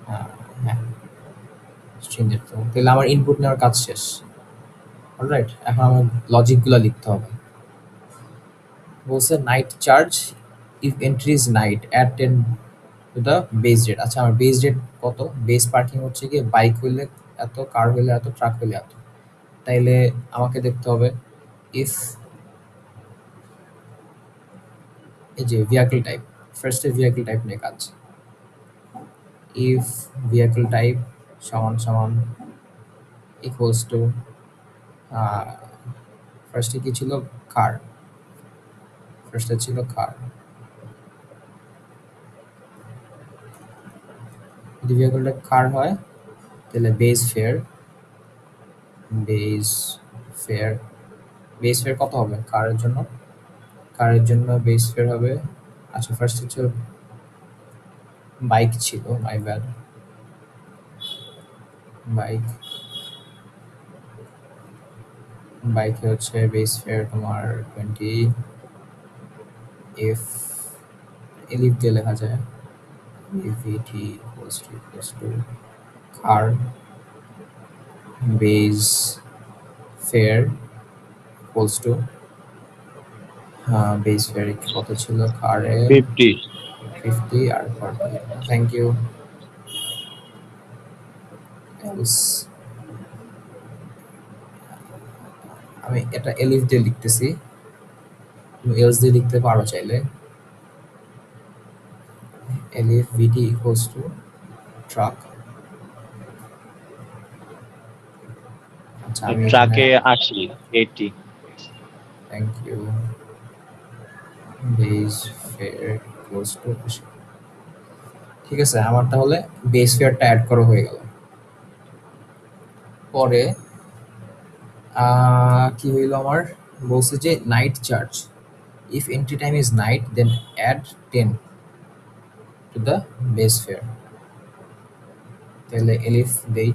হ্যাঁ স্ট্রিং দিয়ে রাখতে হবে। তাহলে আমার ইনপুট নেওয়ার কাজ শেষ। অলরাইট, এখন আমার লজিকগুলো লিখতে হবে। বলছে night charge if entry is night at 10 to the base rate. আচ্ছা আমার বেস রেট কত? বেস পার্কিং হচ্ছে গিয়ে বাইক হইলে এত, কার হইলে এত, ট্রাক হইলে এত। তাইলে আমাকে দেখতে হবে ইফ এই যে ভেহিকল টাইপ, ফার্স্টে ভেহিকল টাইপ নিয়ে কাজ। ইফ ভেহিকল টাইপ সমান সমান ইকুয়ালস টু, ফার্স্টে কি ছিল? কার। ফার্স্টে ছিল কার। যদি ভেহিকলটা কার হয় তাহলে base fair, base fair, base fair কত হবে কারের জন্য? কারের জন্য বেস ফেয়ার হবে, আচ্ছা ফার্স্ট হচ্ছে বাইক ছিল, মাই ব্যাড, বাইক, বাইকে হচ্ছে বেস ফেয়ার তোমার 20, এফ এলিফ দিয়ে লেখা যায় F equals to car base fare equals two, base fair কত ছিল কারে? 50 আর 40। Thank you. আমি এটা এলিফ দিয়ে লিখতেছি, তুমি এলস দিয়ে লিখতে পারো চাইলে। Elif VT equals to truck. আচ্ছা আমি ট্রাকে 80 thank you. Base fare equals to, ঠিক আছে আমার তাহলে বেস ফেয়ারটা অ্যাড করা হয়ে গেল। পরে কি হইল আমার? বলছে যে night charge if entry time is night then add 10 to the base fare. তাহলে এলিফ দেই,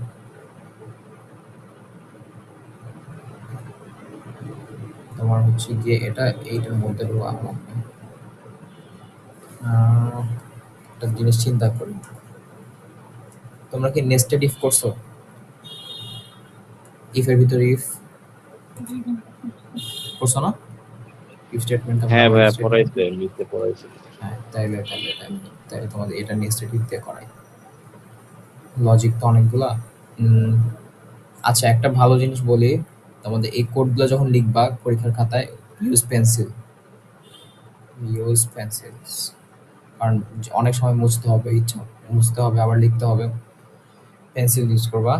তোমার হচ্ছে গিয়ে এটা এইটার মধ্যে একটা জিনিস চিন্তা করি, তোমরা কি নেস্টেড ইফ করছো? ইফের ভিতরে ইফ করছো না? If statement. হ্যাঁ ভাইয়া পড়াইছে, নিতে পড়াইছে। হ্যাঁ তাইলে তোমাদের এটা নেস্টেড ইফ দিয়ে করাই। লজিক তো অনেকগুলা। আচ্ছা একটা ভালো জিনিস বলি, তোমাদের এই কোডগুলো যখন লিখবা পরীক্ষার খাতায় ইউজ পেন্সিল, ইউজ পেন্সিলস, কারণ অনেক সময় মুছতে হবে, মুছতে হবে আবার লিখতে হবে। পেন্সিল ইউজ করবা,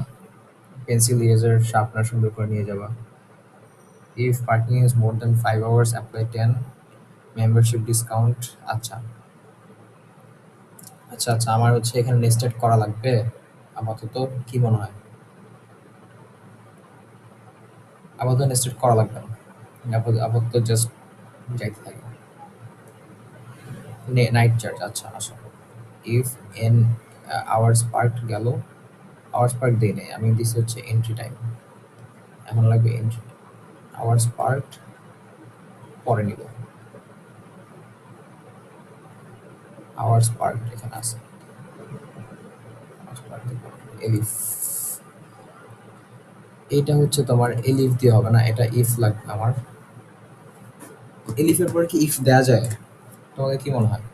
পেন্সিল ইরেজার শার্পনার সুন্দর করে নিয়ে যাবা। If parking is more than 5 hours apply 10 membership discount. আচ্ছা আচ্ছা আচ্ছা আমার হচ্ছে এখানে নেস্টেড করা লাগবে আপাতত, কি মনে হয়? আপাতত নেস্টেড করা লাগবে না, আপাতত জাস্ট যাইতে থাকে। নাইট চার্জ, আচ্ছা আসো। ইফ এন আওয়ার্স পার্ক গেল, আওয়ার্স পার্ক দিই নেই আমি, দিস হচ্ছে এন্ট্রি টাইম, এখন লাগবে এন্ট্রি আওয়ার্স পার্ক, পরে নিব আওয়ার্স পার্ক এখানে আছে। এলিফ, এইটা হচ্ছে তোমার এলিফ দিয়ে হবে না, এটা ইফ লাগবে আমার। এলিফের পরে কি ইফ দেয়া যায়? তোমাদের কি মনে হয়?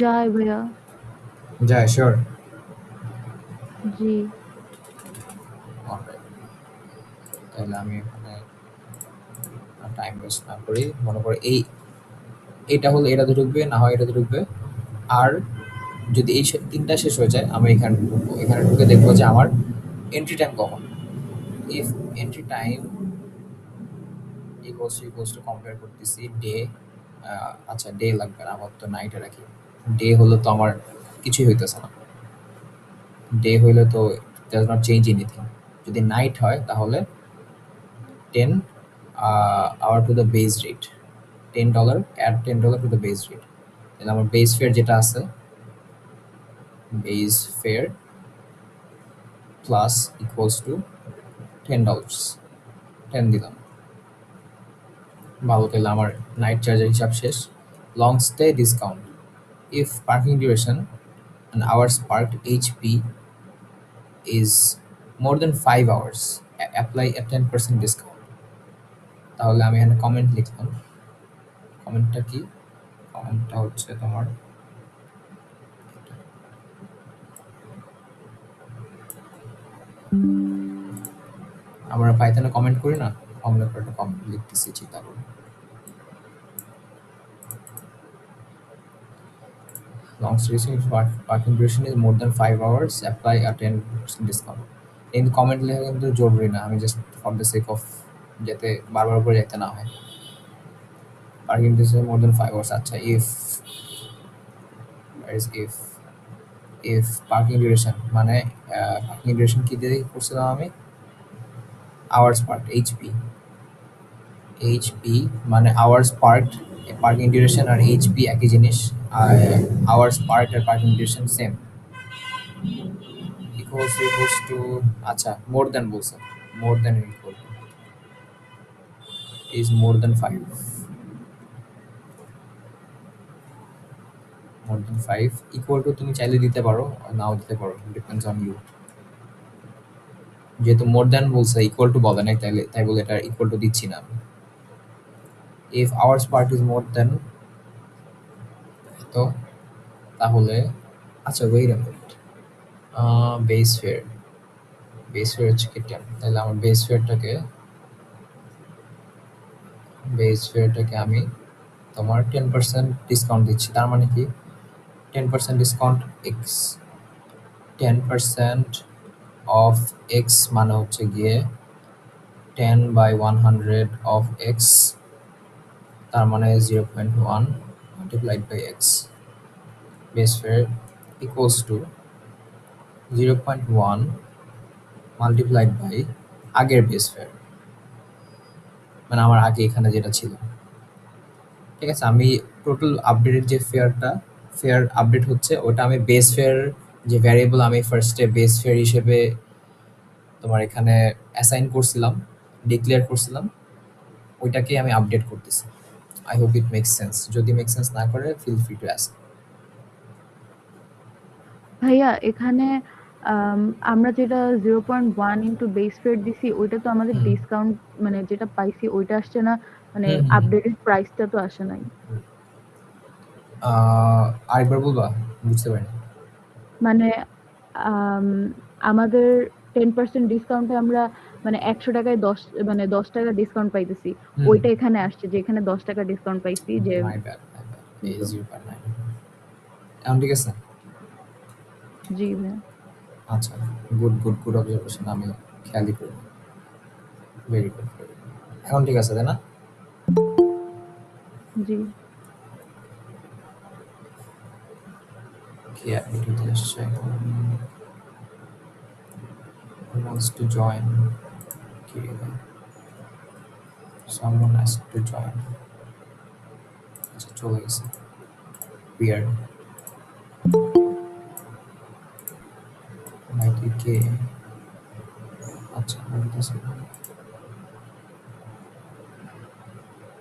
যায় ভাইয়া। যায়, শিওর? জি। তাহলে আমি এখানে টাইম ওয়েস্ট না করি, মনে করে এইটা হলে এটাতে ঢুকবে, না হয় এটাতে ঢুকবে। আর যদি এই ৩টা শেষ হয়ে যায় আমি এখানে ঢুকবো। এখানে ঢুকে দেখবো যে আমার এন্ট্রি টাইম কখন। If entry time equals to compare করতেছি ডে, আচ্ছা ডে লাগবে না, আমার তো নাইটে রাখি। ডে হলে তো আমার কিছুই হইতেছে না, ডে হইলে তো ডাজ নট চেঞ্জ এনিথিং। যদি নাইট হয় তাহলে 10 hour to the base rate, $10, add $10 to the base rate। তাহলে আমার বেস ফেয়ার যেটা আছে, base fair plus equals to $10, 10 দিলাম। ভালো, তাহলে আমার নাইট চার্জের হিসাব শেষ। Long stay discount, if parking duration and hours parked HP is more than 5 hours, apply a 10% discount। তাহলে আমি এখানে কমেন্ট লিখলাম। কমেন্টটা কি? কমেন্টটা হচ্ছে তোমার আমরা পাইথনে কমেন্ট করি না, আমরা একটা কমেন্ট লিখতেছি, চিন্তা করুন। Long stay parking duration is more than 5 hours, apply a 10% discount। কিন্তু কমেন্ট লেখা কিন্তু জরুরি না, আমি just for the sake of যাতে বারবার করে যেতে না হয়। Parking duration more than 5 hours, আচ্ছা ইফ পার্কিং ডিউরেশন মানে পার্কিং ডিউরেশন কি দিয়ে করছিলাম আমি? আওয়ার্স পার্কড, এইচপি মানে আওয়ার্স পার্কড। পার্কিং ডিউরেশন আর এইচপি একই জিনিস, আর আওয়ার্স পার্কড আর parking duration same. Equals to, আচ্ছা মোর দেন বলছে, more than equal to is more than 5, more than 5 equal to তুমি চাইলে দিতে পারো, নাও দিতে পারো, ডিপেন্ডস অন ইউ। যেহেতু মোর দেন বলছে, ইকুয়াল টু বলে নাই, তাই বলে এটা ইকুয়াল টু দিচ্ছি না আমি। If hours part is more than, তো তাহলে আচ্ছা wait a minute, base fare হচ্ছে কি 10, তাহলে আমার বেস ফেয়ারটাকে আমি তোমার 10% ডিসকাউন্ট দিচ্ছি। তার মানে কি 10% ডিসকাউন্ট এক্স, 10% অফ এক্স মানে হচ্ছে গিয়ে 10/100 অফ এক্স, তার মানে 0.1 multiplied by x. Base fare equals to 0.1 multiplied by আগের বেস ফেয়ার, মানে আমার আগে এখানে যেটা ছিল। ঠিক আছে, আমি টোটাল আপডেটেড যে ফেয়ার আপডেট হচ্ছে ওটা আমি বেস ফেয়ার যে ভ্যারিয়েবল আমি ফার্স্টে বেস ফেয়ার হিসেবে তোমার এখানে অ্যাসাইন করছিলাম, ডিক্লেয়ার করছিলাম, ওইটাকে আমি আপডেট করতেছি। I hope it makes sense. যদি মেক সেন্স না করে ফিল ফ্রি টু আস্ক। ভাইয়া এখানে আমরা যেটা 0.1 ইন্টু বেস ফেয়ার দিছি ওইটা তো আমাদের ডিসকাউন্ট মানে যেটা পাইছি ওইটা আসছে না, মানে আপডেটেড প্রাইসটা তো আসে নাই। আরেকবার বলবা, বুঝতে পারিনি। মানে আমাদের 10% ডিসকাউন্টে আমরা মানে 100 টাকায় 10 টাকা ডিসকাউন্ট পাইতেছি, ওইটা এখানে আসছে যে এখানে 10 টাকা ডিসকাউন্ট পাইছি যে। মাই ব্যাড, এই 0.9 এখন ঠিক আছে। জি ভাইয়া। আচ্ছা, গুড অবজারভেশন, আমি খেয়ালই করি। ভেরি গুড, এখন ঠিক আছে তাই না? জি কি অ্যাক্টিভিটি আসছে? Who wants to join? কি রে? Someone has to join. আচ্ছা চলে গেছে। Weird. নাইটি কে? আচ্ছা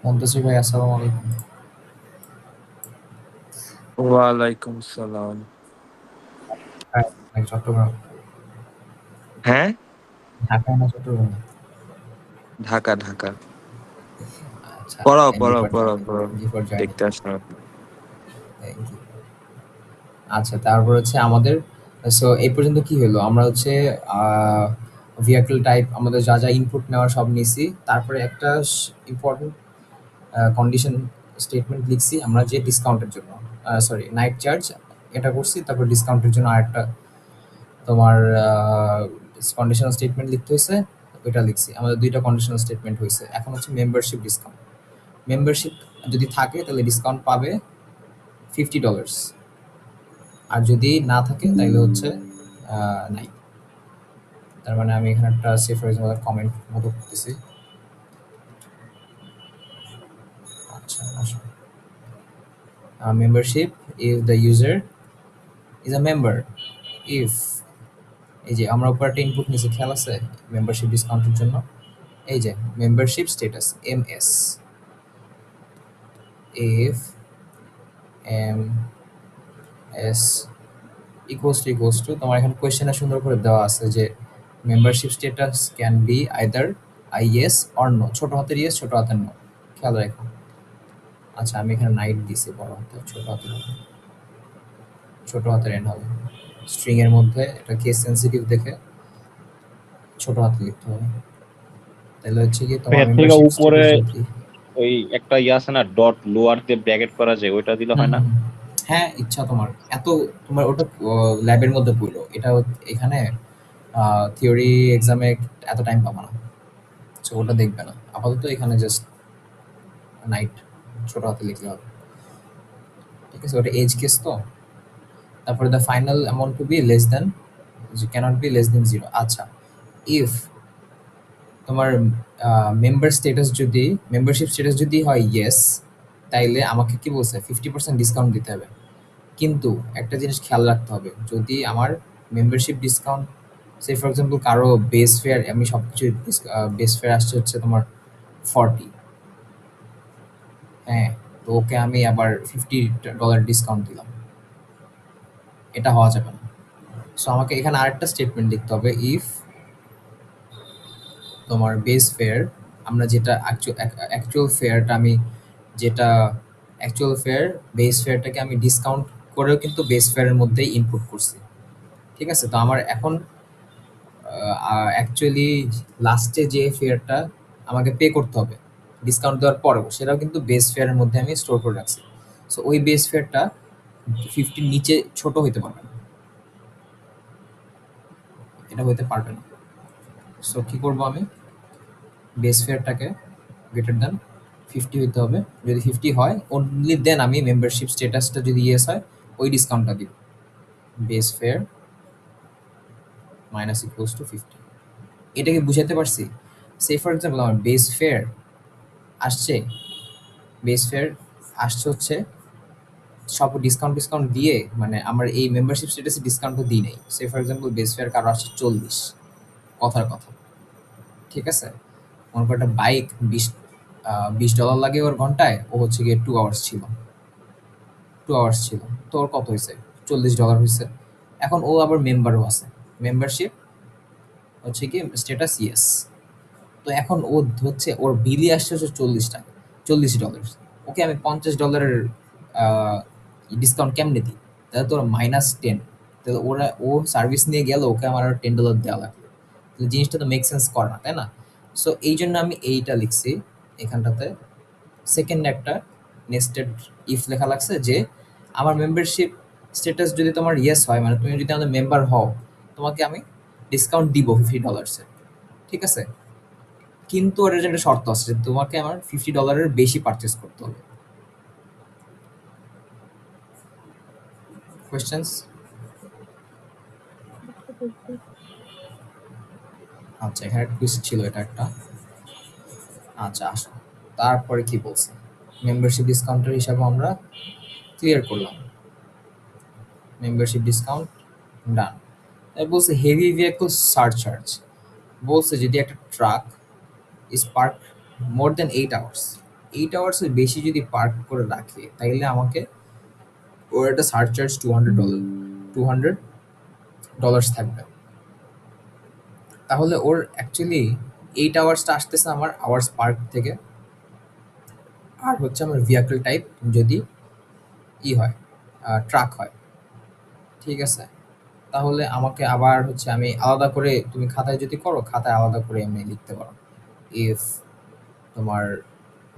মুন্তাসির ভাই, আসসালামু আলাইকুম। ওয়ালাইকুম সালাম। চট্টগ্রাম? হ্যাঁ, ঢাকায় না চট্টগ্রাম? ঢাকা ঢাকা। আচ্ছা, পড়াও thank you পড়াও for পড়াও joining. Thank you for joining. দেখতে আসলাম। Thank you. আচ্ছা, তারপর হচ্ছে আমাদের সো এই পর্যন্ত কি হলো? আমরা হচ্ছে ভেহিকল টাইপ আমাদের যা ইনপুট নেওয়ার সব নিছি। তারপরে একটা ইম্পর্টেন্ট কন্ডিশন স্টেটমেন্ট লিখছি আমরা যে ডিসকাউন্টের জন্য, সরি নাইট চার্জ এটা করছি, তারপর ডিসকাউন্টের জন্য আরেকটা তোমার কন্ডিশনাল স্টেটমেন্ট লিখতে হয়েছে, ওইটা লিখছি। আমাদের 2টা কন্ডিশনাল স্টেটমেন্ট হয়েছে। এখন হচ্ছে মেম্বারশিপ ডিসকাউন্ট। মেম্বারশিপ যদি থাকে তাহলে ডিসকাউন্ট পাবে $50, আর যদি না থাকে তাহলে হচ্ছে নাই। তার মানে আমি এখানে একটা সে ফর এক্সাম্পল কমেন্ট মতো করতেছি। আচ্ছা আসো, membership if the user is a member, if, এই যে আমরা উপর একটা ইনপুট নিচে খেয়াল আছে মেম্বারশিপ ডিসকাউন্টের জন্য, এই যে membership status MS, if MS equals to তোমার এখানে কোয়েশ্চেনে সুন্দর করে দেওয়া আছে যে membership status can be either yes or no, ছোট হাতের ইয়েস, ছোট হাতের নো, খেয়াল রাখো। আচ্ছা আমি এখানে নাইট দিছি, বড় হাতের, ছোট হাতের এন হবে। স্ট্রিং এর মধ্যে এটা কেস সেনসিটিভ দেখে ছোট হাতে লিখতে হবে। তাহলে হচ্ছে কি তোমার এর থেকে মেম্বারশিপ উপরে স্ট্যাটাস যদি ওই একটা ইয়ে আছে না, ডট লোয়ার দিয়ে ব্র্যাকেট করা যায়, ওইটা দিলে হয় না? হ্যাঁ ইচ্ছা তোমার, এত তোমার ওটা ল্যাবের মধ্যে পড়লো, এটা এখানে থিওরি এক্সামে এত টাইম পাবো না, সো ওটা দেখবে না আপাতত। এখানে জাস্ট নাইট ছোট হাতে লিখলে হবে, ঠিক আছে? ওটা এজ কেস তো। তারপরে the final amount to be less than, can't be less than 0। আচ্ছা ইফ তোমার মেম্বারশিপ স্ট্যাটাস যদি হয় ইয়েস, তাইলে আমাকে কি বলছে 50% ডিসকাউন্ট দিতে হবে। কিন্তু একটা জিনিস খেয়াল রাখতে হবে, যদি আমার membership discount say for example কারো বেস ফেয়ার, আমি সব কিছু বেস ফেয়ার আসছে হচ্ছে তোমার 40, হ্যাঁ, তো ওকে আমি আবার $50 ডিসকাউন্ট দিলাম, এটা হওয়া যাবে না। সো আমাকে এখানে আরেকটা স্টেটমেন্ট লিখতে হবে, ইফ তোমার বেস ফেয়ার, আমরা যেটা অ্যাকচুয়াল ফেয়ারটা আমি যেটা অ্যাকচুয়াল ফেয়ার বেস ফেয়ারটাকে আমি ডিসকাউন্ট করেও কিন্তু বেস ফেয়ারের মধ্যেই ইনপুট করছি, ঠিক আছে? তো আমার এখন অ্যাকচুয়ালি লাস্টে যে ফেয়ারটা আমাকে পে করতে হবে ডিসকাউন্ট দেওয়ার পরেও, সেটাও কিন্তু বেস ফেয়ারের মধ্যে আমি স্টোর করে রাখছি। সো ওই বেস ফেয়ারটা 50 নিচে ছোট হইতে পারবে না, এটা হইতে পারবে না। সো কী করবো আমি, বেস ফেয়ারটাকে গ্রেটার দ্যান 50 হইতে হবে। যদি 50 হয় অনলি দেন আমি মেম্বারশিপ স্ট্যাটাসটা যদি ইয়েস হয় ওই ডিসকাউন্টটা দিব, base fair minus equals to 50। এটাকে বুঝাতে পারছি? সে ফর এক্সাম্পল আমার বেস ফেয়ার আসছে হচ্ছে সব ডিসকাউন্ট দিয়ে, মানে আমার এই মেম্বারশিপ স্ট্যাটাসে ডিসকাউন্টও দিই নাই। সে ফর এক্সাম্পল বেস ফেয়ার কারো আসছে 40, কথার কথা, ঠিক আছে? মনে করো একটা বাইক $20 লাগে ওর ঘন্টায়, ও হচ্ছে গিয়ে 2 আওয়ার্স ছিল, তো ওর কত হয়েছে, $40 হয়েছে। এখন ও আবার মেম্বারও আছে, মেম্বারশিপ হচ্ছে কি স্ট্যাটাস ইয়েস, তো এখন ও হচ্ছে ওর বিলি আসছে হচ্ছে $40, ওকে আমি $50 ডিসকাউন্ট কেমনে দিই? তাহলে তোর -10, তাহলে ও সার্ভিস নিয়ে গেল, ওকে আমার আর $10 দেওয়া লাগবে, তাহলে জিনিসটা তো মেক সেন্স করে না, তাই না? সো এই জন্য আমি এইটা লিখছি এখানটাতে। সেকেন্ড একটা নেস্টেড ইফ লেখা লাগছে যে আমার মেম্বারশিপ স্ট্যাটাস যদি তোমার ইয়েস হয়, মানে তুমি যদি আমাদের মেম্বার হও, তোমাকে আমি ডিসকাউন্ট দিব $50, ঠিক আছে? কিন্তু এর জন্য একটা শর্ত আছে যে তোমাকে আমার $50 বেশি পারচেস করতে হবে। কোয়েশ্চেন্স? আচ্ছা এখানে একটা কুইজ ছিল, এটা একটা। আচ্ছা আসো, তারপরে কি বলছে, মেম্বারশিপ ডিসকাউন্টের হিসাবে আমরা ক্লিয়ার করলাম, মেম্বারশিপ ডিসকাউন্ট ডান। বলছে হেভি ভেহিকল সারচার্জ, বলছে যদি একটা truck is park more than 8 hours, 8 আওয়ার্সের বেশি যদি পার্ক করে রাখে, তাইলে আমাকে ওর একটা সারচার্জ $200 থাকবে। তাহলে ওর অ্যাকচুয়ালি 8 আওয়ার্সটা আসতেছে আমার আওয়ার্স পার্ক থেকে, আর হচ্ছে আমার ভেহিকল টাইপ যদি হয় ট্রাক হয়, ঠিক আছে? তাহলে আমাকে আবার হচ্ছে আমি আলাদা করে, তুমি খাতায় যদি করো, খাতায় আলাদা করে এমনি লিখতে পারো, ইফ তোমার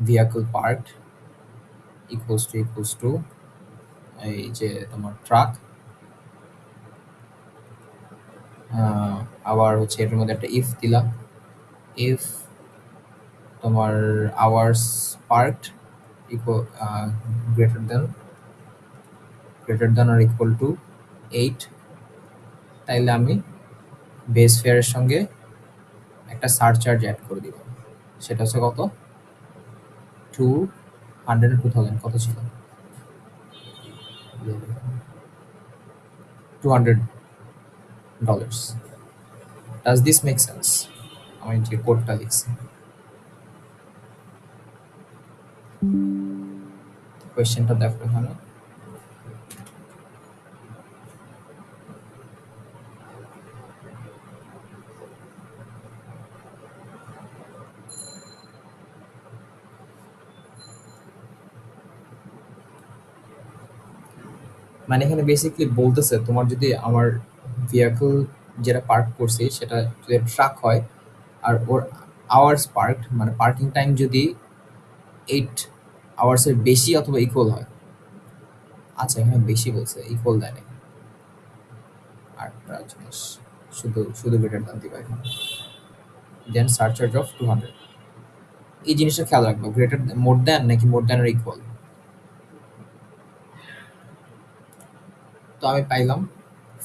ভেহিকল পার্ক ইকুয়ালস টু এই যে তোমার ট্রাক আবার হচ্ছে এটার মধ্যে একটা ইফ দিলাম, ইফ তোমার hours parked equal greater than or equal to 8, তাইলে আমি বেস ফেয়ারের সঙ্গে একটা সারচার্জ অ্যাড করে দিব। সেটা হচ্ছে কত? 200 2000 কত ছিল? $200. Does this make sense? আমি যে কোডটা লিখছি, কোয়েশ্চেনটা দেখো এখানে। মানে এখানে বেসিক্যালি বলতেছে তোমার যদি আমার ভেহিকল যেটা পার্ক করছি সেটা যদি ট্রাক হয় আর ওর আওয়ার্স পার্ক মানে পার্কিং টাইম যদি 8 আওয়ার্সের বেশি অথবা ইকুয়াল হয়। আচ্ছা এখানে বেশি বলছে, ইকুয়াল দেয় নাই। আরেকটা জিনিস, শুধু গ্রেটার দান দিবা এখানে, দেন সারচার্জ অফ 200। এই জিনিসটা খেয়াল রাখবো, গ্রেটার মোর দ্যান নাকি মোর দ্যান আর ইকুয়াল। তো আমি পাইলাম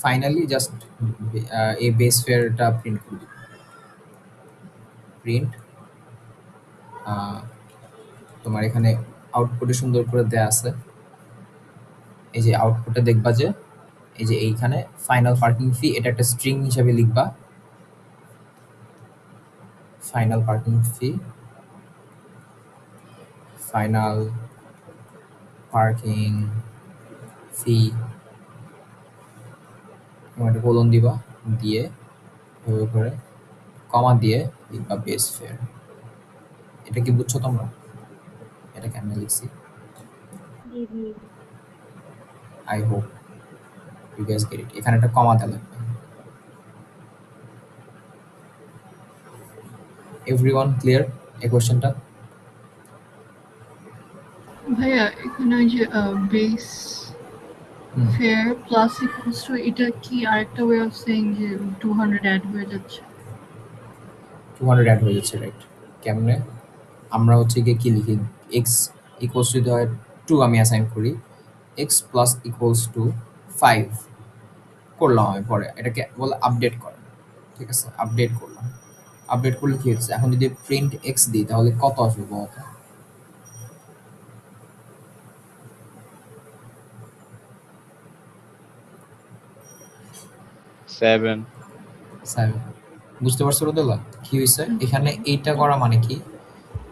ফাইনালি জাস্ট এই বেস ফেয়ারটা প্রিন্ট করে দিব। প্রিন্ট তোমার এখানে আউটপুটে সুন্দর করে দেয়া আছে। এই যে আউটপুটে দেখবা যে এই যে এইখানে ফাইনাল পার্কিং ফি, এটা একটা স্ট্রিং হিসাবে লিখবা, ফাইনাল পার্কিং ফি, ফাইনাল পার্কিং ফি, একটা কোলন দিবা, দিয়ে এভাবে করে কমা দিয়ে লিখবা বেস ফেয়ার। এটা কি বুঝছো তোমরা? এটা কেমনে লিখছি? I hope you guys get it. এখানে একটা কমা দেওয়া লাগবে। এভরিওয়ান ক্লিয়ার এই কোশ্চেনটা? ভাইয়া এখানে ওই যে base fair plus equals to, এটা কি আরেকটা ওয়ে অফ সেইং যে 200 অ্যাড হয়ে যাচ্ছে? 200 অ্যাড হয়ে যাচ্ছে, রাইট। কেমনে? আমরা হচ্ছে গিয়ে কি লিখি, এক্স ইকুয়ালস টু যদি হয় 2 আমি অ্যাসাইন করি, এক্স প্লাস ইকুয়ালস টু 5 করলাম আমি, পরে এটাকে বলে আপডেট করা। ঠিক আছে, আপডেট করলাম। আপডেট করলে কি হচ্ছে, এখন যদি প্রিন্ট এক্স দিই তাহলে কত আসবে বলতো? 7 7। বুঝতে পারছো রোদেলা কি হয়েছে এখানে? এইটা করা মানে কি,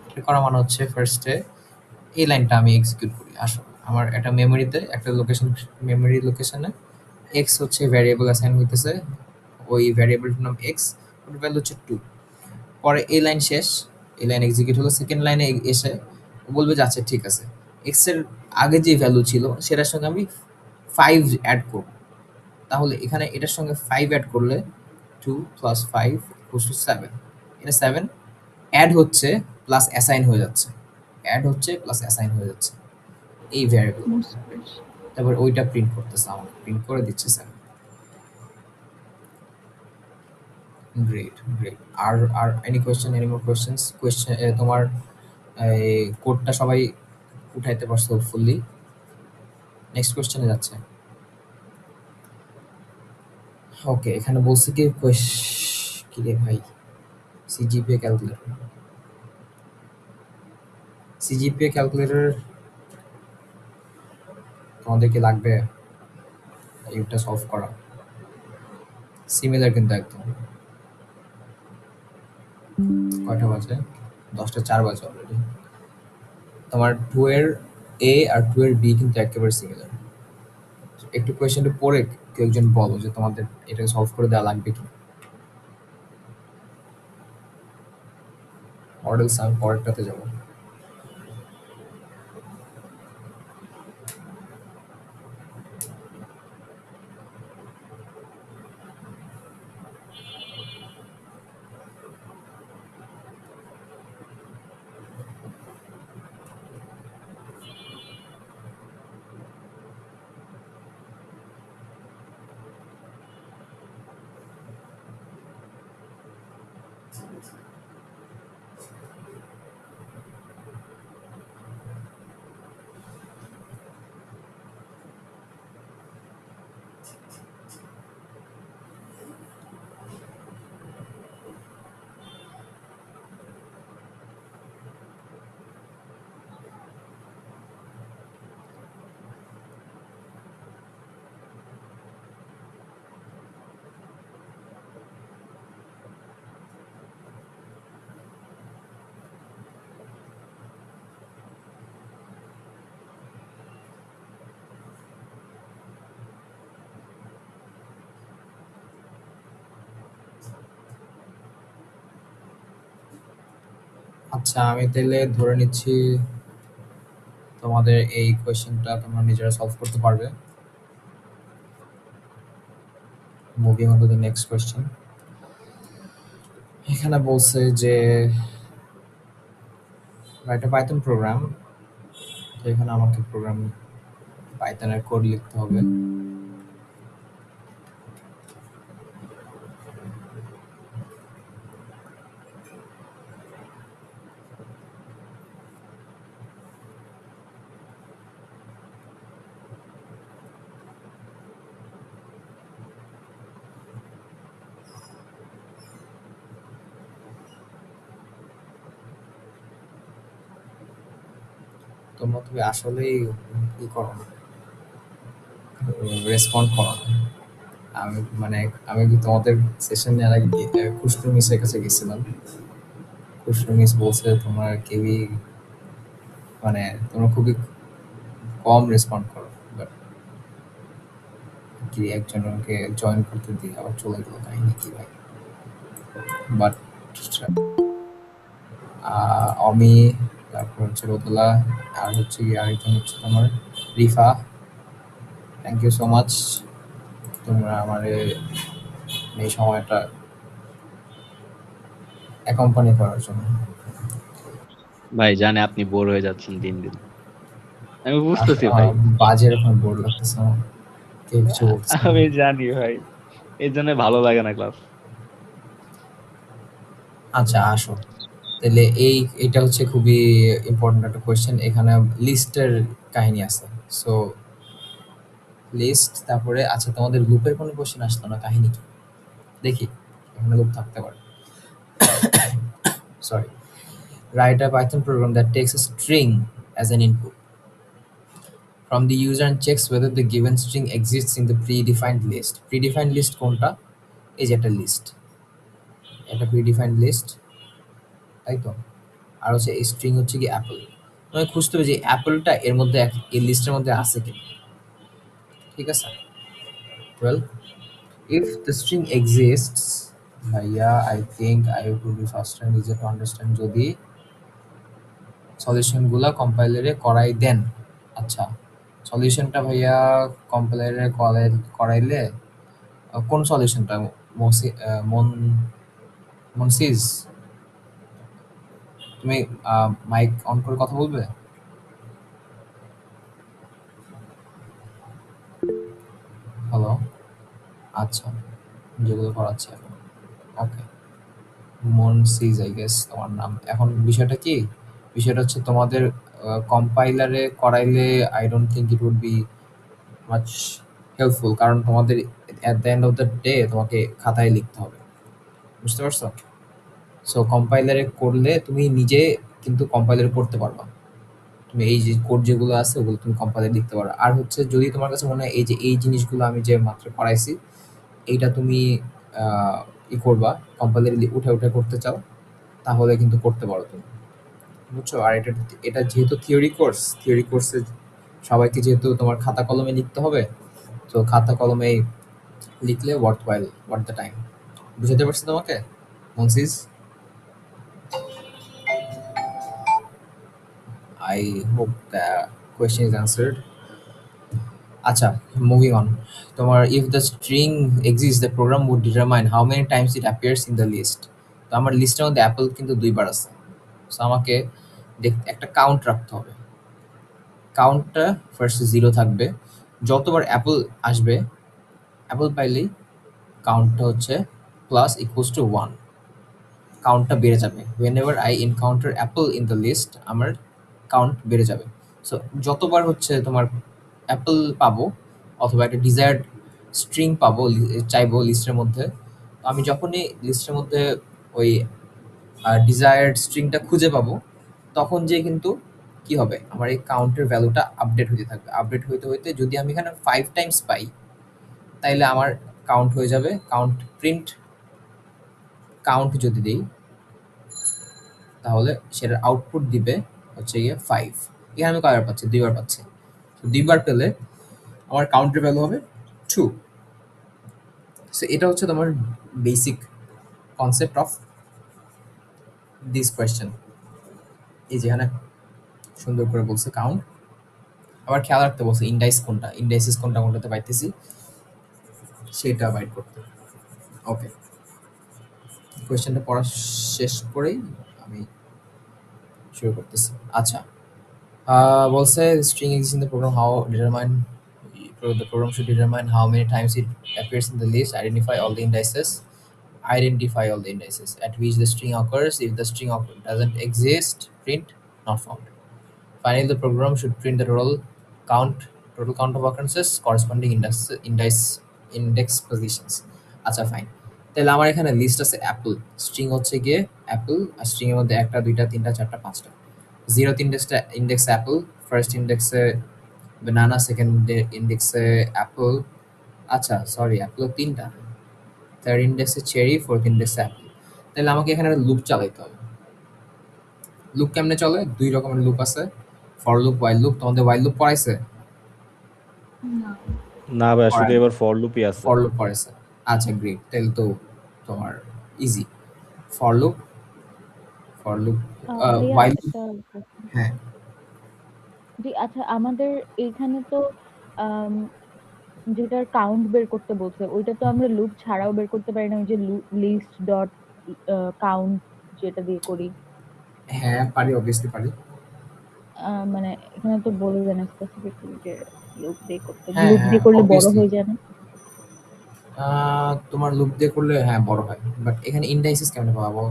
এটা করা মানে হচ্ছে ফার্স্টে এই লাইনটা আমি এক্সিকিউট করি। আসলে আমার একটা মেমোরিতে একটা মেমোরি লোকেশনে এক্স হচ্ছে ভ্যারিয়েবল অ্যাসাইন হইতেছে, ওই ভ্যারিয়েবলটার নাম এক্স, ওটার ভ্যালু হচ্ছে 2। পরে এই লাইন শেষ, এই লাইন এক্সিকিউট হলো, সেকেন্ড লাইনে এসে ও বলবে যে আচ্ছা ঠিক আছে, এক্স এর আগে যে ভ্যালু ছিল সেটার সঙ্গে আমি 5 অ্যাড করব। তাহলে এখানে এটার সঙ্গে 5 অ্যাড করলে 2 প্লাস 5 ইকুয়ালস টু 7। এটা 7 অ্যাড হচ্ছে প্লাস অ্যাসাইন হয়ে যাচ্ছে, অ্যাড হচ্ছে প্লাস অ্যাসাইন হয়ে যাচ্ছে এই ভ্যারিয়েবল। বুঝতে পেরেছি। তারপর ওইটা প্রিন্ট করতেছে, আমাকে প্রিন্ট করে দিচ্ছে 7। Great great. আর any question, any more questions? Question তোমার এই কোডটা সবাই উঠাইতে পারছো হোপফুলি। নেক্সট কোয়েশ্চেনে যাচ্ছে। ওকে, এখানে বলছে কি কি রে ভাই, সিজিপিএ ক্যালকুলেটর। সিজিপিএ ক্যালকুলেটর তোমাদেরকে লাগবে এইটা সলভ করা। সিমিলার কিন্তু একদম। কয়টা বাজে? 10:04 বাজে অলরেডি। তোমার 2 এর এ আর 2 এর বি কিন্তু একেবারে সিমিলার। একটু কোয়েশ্চেনটা পড়ে কেউ একজন বলো যে তোমাদের এটা সলভ করে দেওয়া লাগবে কি। মডেলস আমি পরেরটাতে যাবো। আচ্ছা, আমি তাহলে ধরে নিচ্ছি তোমাদের এই কোয়েশ্চেনটা তোমরা নিজেরা সলভ করতে পারবে। Moving on to the next question. এখানে বলছে যে রাইট আ পাইথন প্রোগ্রাম। তো এখানে আমাকে প্রোগ্রাম পাইথনের কোড লিখতে হবে। তোমরা তুমি আসলেই ই করো না, রেসপন্ড করো না। আমি কি তোমাদের সেশন নেওয়ার আগে খুশরু মিসের কাছে গেছিলাম। খুশরু মিস বলছে তোমরা কেউই তোমরা খুবই কম রেসপন্ড করো। বাট কি একজনকে জয়েন করতে দিয়ে আবার চলে গেল, কাহিনী কি ভাই? বাট অমি, তারপর হচ্ছে রোদেলা, আর হচ্ছে কি আরেকজন হচ্ছে তোমার Rifa. Thank you so much তোমরা আমার এই সময়টা অ্যাকম্পানি করার জন্য। ভাই জানে আপনি বোর হয়ে যাচ্ছেন দিন দিন, আমি বুঝতেছি ভাই। বাজে রকম বোর লাগতেছে আমার, কেউ কিছু বলছে না। আমি জানি ভাই, এই জন্য ভালো লাগে না ক্লাস। আচ্ছা আসো তাহলে এইটা হচ্ছে খুবই ইম্পর্টেন্ট একটা কোয়েশ্চেন। এখানে লিস্টের কাহিনী আছে। সো লিস্ট, তারপরে আচ্ছা তোমাদের লুপের কোনো কোয়েশ্চেন আসতো না, কাহিনী কি দেখি? এখানে লুপ থাকতে পারে। Sorry. Write a Python program that takes a string as an input from the user and checks whether the given string exists in the predefined list. Predefined list কোনটা? এই যে একটা লিস্ট, একটা predefined list, তাই তো? আর হচ্ছে এই string হচ্ছে কি অ্যাপল। তোমাকে খুঁজতে হবে যে অ্যাপলটা এর মধ্যে এই লিস্টের মধ্যে আছে কি। ঠিক আছে? Well, if the string exists, ভাইয়া I think I would be faster and easier to understand যদি সলিউশনগুলো কম্পাইলারে করাই দেন। আচ্ছা, সলিউশনটা ভাইয়া কম্পাইলারে করাইলে কোন সলিউশনটা? মনসিজ, তুমি মাইক অন করে কথা বলবে? হ্যালো, আচ্ছা, যেগুলো করাচ্ছে এখন। ওকে, মনসিজ আই গেস তোমার নাম। এখন বিষয়টা কি? বিষয়টা হচ্ছে তোমাদের কম্পাইলারে করাইলে I don't think it would be much helpful, কারণ তোমাদের at the end of the day তোমাকে খাতায় লিখতে হবে। বুঝতে পারছো? সো কম্পাইলারে করলে তুমি নিজে কিন্তু কম্পাইলারে করতে পারবা। তুমি এই যে কোড যেগুলো আছে ওগুলো তুমি কম্পাইলারে লিখতে পারো। আর হচ্ছে যদি তোমার কাছে মনে হয় এই যে এই জিনিসগুলো আমি যে মাত্র করাইছি এইটা তুমি করবা, কম্পাইলারে উঠে উঠে করতে চাও, তাহলে কিন্তু করতে পারো তুমি। বুঝছো? আর এটা যেহেতু থিওরি কোর্সে সবাইকে যেহেতু তোমার খাতা কলমে লিখতে হবে, তো খাতা কলমে লিখলে ওয়ার্থ দ্য টাইম। বুঝাতে পারছি তোমাকে Manasij? I hope the question is answered. আচ্ছা, মুভিং অন। তোমার if the string exists, the program would determine how many times it appears in the list. তো আমার লিস্টের মধ্যে অ্যাপল কিন্তু 2 বার আছে। সো আমাকে একটা কাউন্ট রাখতে হবে। কাউন্টটা ফার্স্ট 0 থাকবে। যতবার অ্যাপল আসবে, অ্যাপল পাইলেই কাউন্টটা হচ্ছে প্লাস ইকুয়ালস টু 1। কাউন্টটা বেড়ে যাবে। whenever I encounter apple in the list আমার কাউন্ট বেড়ে যাবে। সো যতবার হচ্ছে তোমার অ্যাপল পাবো অথবা একটা ডিজায়ার্ড স্ট্রিং পাবো চাইবো লিস্টের মধ্যে, আমি যখনই লিস্টের মধ্যে ওই ডিজায়ার্ড স্ট্রিংটা খুঁজে পাবো তখন যে কিন্তু কি হবে, আমার এই কাউন্টের ভ্যালুটা আপডেট হতে থাকবে। আপডেট হইতে হইতে যদি আমি এখানে 5 টাইমস পাই তাইলে আমার কাউন্ট হয়ে যাবে, কাউন্ট প্রিন্ট কাউন্ট যদি দিই তাহলে সেটার আউটপুট দিবে হচ্ছে গিয়ে 5। এখানে আমি কয়বার পাচ্ছি, 2বার পাচ্ছি। তো 2বার পেলে আমার কাউন্টের ভ্যালু হবে 2। সো এটা হচ্ছে তোমার basic concept of this question. এই যেখানে সুন্দর করে বলছে কাউন্ট, আবার খেয়াল রাখতে বলছে ইন্ডাইস কোনটা, ইন্ডাইসিস কোনটা কোনটাতে পাইতেছি সেটা বাইট করতে। ওকে, কোয়েশ্চেনটা পড়া শেষ করেই আমি শুরু করতেছি। আচ্ছা, বলছে string exists in the program, how determine the program should determine how many times it appears in the list, identify all the indices, at which the string occurs. If the string doesn't exist, print not found. Finally, the program should print the total count of occurrences corresponding index positions. আচ্ছা fine, তাহলে আমার এখানে list আছে Apple, string হচ্ছে গিয়ে Apple, আর string এর মধ্যে 1টা 2টা 3টা 4টা 5টা। 0th ইন্ডেক্স অ্যাপল, ফার্স্ট ইন্ডেক্সে বানানা, সেকেন্ড ইন্ডেক্সে অ্যাপল, আচ্ছা সরি অ্যাপল 3টা, থার্ড ইন্ডেক্সে চেরি, ফোর্থ ইন্ডেক্সে অ্যাপল। তাহলে আমাকে এখানে লুপ চালাইতে হবে। লুপ কেমনে চলে? 2 রকমের লুপ আছে, ফর লুপ, ওয়াইল লুপ। তোমাদের ওয়াইল লুপ পড়াইছে? না না ভাই, শুধু এবার ফর লুপই আছে। ফর লুপ পড়াইছে, আচ্ছা গ্রেট, তাহলে তো তোমার ইজি। ফর লুপ ভাইয়া ওয়াইল লুপ, একটা question। হ্যাঁ জি আচ্ছা, আমাদের এইখানে তো আম, যেটার কাউন্ট বের করতে বলছে ওইটা তো আমরা লুপ ছাড়াও বের করতে পারি না, ওই যে লিস্ট ডট কাউন্ট যেটা দিয়ে করি। হ্যাঁ পারি, অবভিয়াসলি পারি। মানে এখানে তো বলে যায় না স্পেসিফিকলি যে লুপ দিয়ে করতে, হ্যাঁ লুপ হ্যাঁ দিয়ে করলে বড় অবভিয়াসলি, হয়ে যায় না? তোমার লুপ দিয়ে করলে হ্যাঁ বড় হয়, বাট এখানে ইন্ডাইসেস কেমনে পাবো?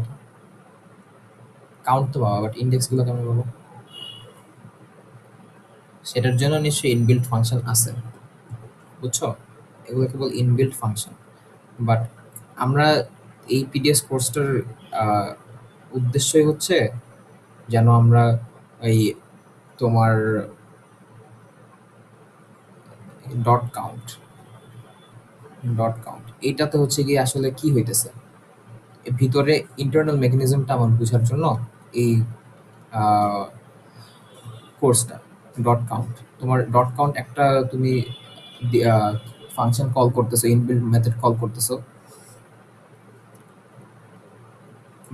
কাউন্ট তো পাবো, বাট ইন্ডেক্স গুলো কেমনে পাবো? সেটার জন্য নিশ্চয়ই ইনবিল্ট ফাংশন আছে, বুঝছো? এগুলো কেবল ইনবিল্ট ফাংশন। বাট আমরা এই পিডিএস কোর্সটার উদ্দেশ্যই হচ্ছে যেন আমরা এই তোমার ডট কাউন্ট এইটাতে হচ্ছে গিয়ে আসলে কি হইতেছে এর ভিতরে ইন্টারনাল মেকানিজমটা আমার বোঝার জন্য এই কোর্সটা। ডট কাউন্ট, তোমার ডট কাউন্ট একটা তুমি ফাংশন কল করতেছো, ইনবিল্ট মেথড কল করতেছো,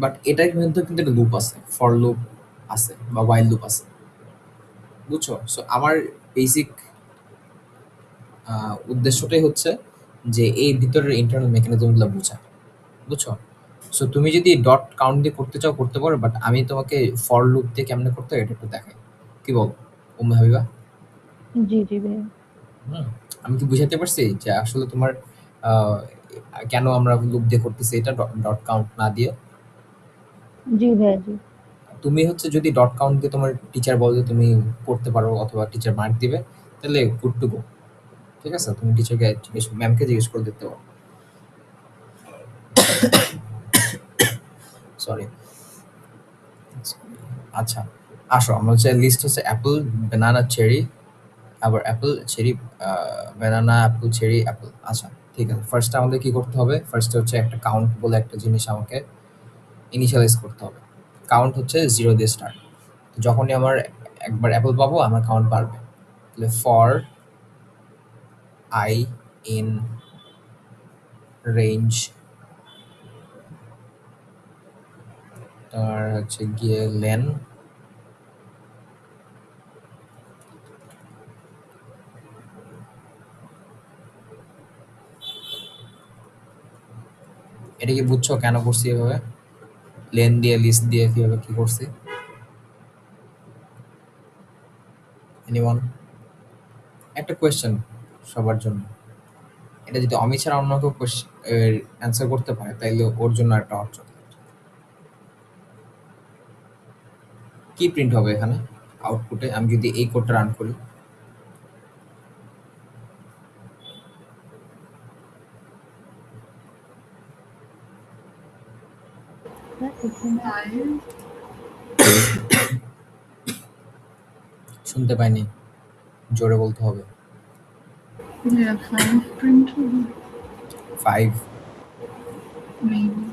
বাট এটার মধ্যে কিন্তু একটা লুপ আছে, ফর লুপ আছে বা ওয়াইল লুপ আছে, বুঝছো? সো আমার বেসিক উদ্দেশ্যটাই হচ্ছে যে এই ভিতরের ইন্টারনাল মেকানিজমগুলো বোঝা, বুঝছো? সো তুমি যদি ডট কাউন্ট দিয়ে করতে চাও করতে পারো, বাট আমি তোমাকে ফর লুপ দিয়ে কেমনে করতে হয় এটা একটু দেখাই, কি বল উম্মে হাবিবা? জি জি ভাইয়া। হুম, আমি কি বুঝাতে পারছি যে আসলে তোমার আহ, কেন আমরা লুপ দিয়ে করতেছি এটা ডট কাউন্ট না দিয়ে? জি ভাইয়া জি। তুমি হচ্ছে যদি ডট কাউন্ট দিয়ে তোমার টিচার বলে যে তুমি করতে পারো অথবা টিচার মার্ক দিবে, তাহলে গুড টু গো, ঠিক আছে? তুমি টিচারকে ম্যামকে জিজ্ঞেস করে দেখতে পারো। সরি, আচ্ছা আসো, আমরা হচ্ছে লিস্ট হচ্ছে অ্যাপল, ব্যানানা, চেরি, আবার Apple, cherry, banana, apple, cherry, Apple. আচ্ছা ঠিক আছে, ফার্স্টে আমাদের কি করতে হবে? ফার্স্টে হচ্ছে একটা কাউন্ট বলে একটা জিনিস আমাকে ইনিশিয়ালাইজ করতে হবে। কাউন্ট হচ্ছে 0 দিয়ে স্টার্ট। যখনই আমার একবার অ্যাপল পাবো আমার কাউন্ট বাড়বে। তাহলে ফর আই ইন রেঞ্জ, তার হচ্ছে গিয়ে লেন, এটা কি বুঝছো কেন করছি এভাবে? লেন দিয়ে লিস্ট দিয়ে কিভাবে কি করছি? এনিওয়ান? একটা কোয়েশ্চেন সবার জন্য, এটা যদি অমিত ছাড়া অন্য কেউ অ্যান্সার করতে পারে তাইলে ওর জন্য একটা হট চকলেট। কি প্রিন্ট হবে এখানে আউটপুটে? আমি যদি এই কোডটা রান করি, স্যার এখানে 5 শুনতে পাইনি, জোরে বলতে হবে। yeah 5 print 5, maybe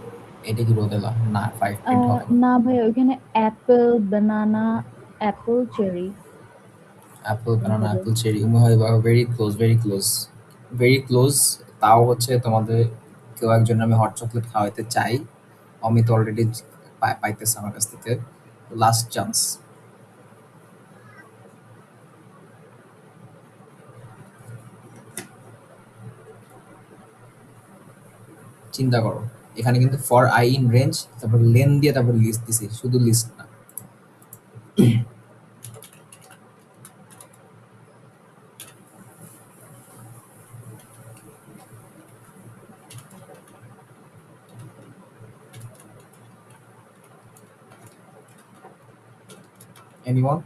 এটা কি রোদেলা? না, 5 প্রিন্ট হবে না। না ভাই ওইখানে apple banana apple cherry apple, banana, apple, cherry, very close, very close, very close. তাও হচ্ছে তোমাদের কেউ একজন আমি হট চকলেট খাওয়াইতে চাই, অমিত অলরেডি পাইতেছে আমার কাছ থেকে। Last chance. চিন্তা করো, এখানে কিন্তু ফর আই ইন রেঞ্জ, তারপর লেন দিয়ে তারপর লিস্ট দিছি, শুধু লিস্ট না। এনিওয়ান?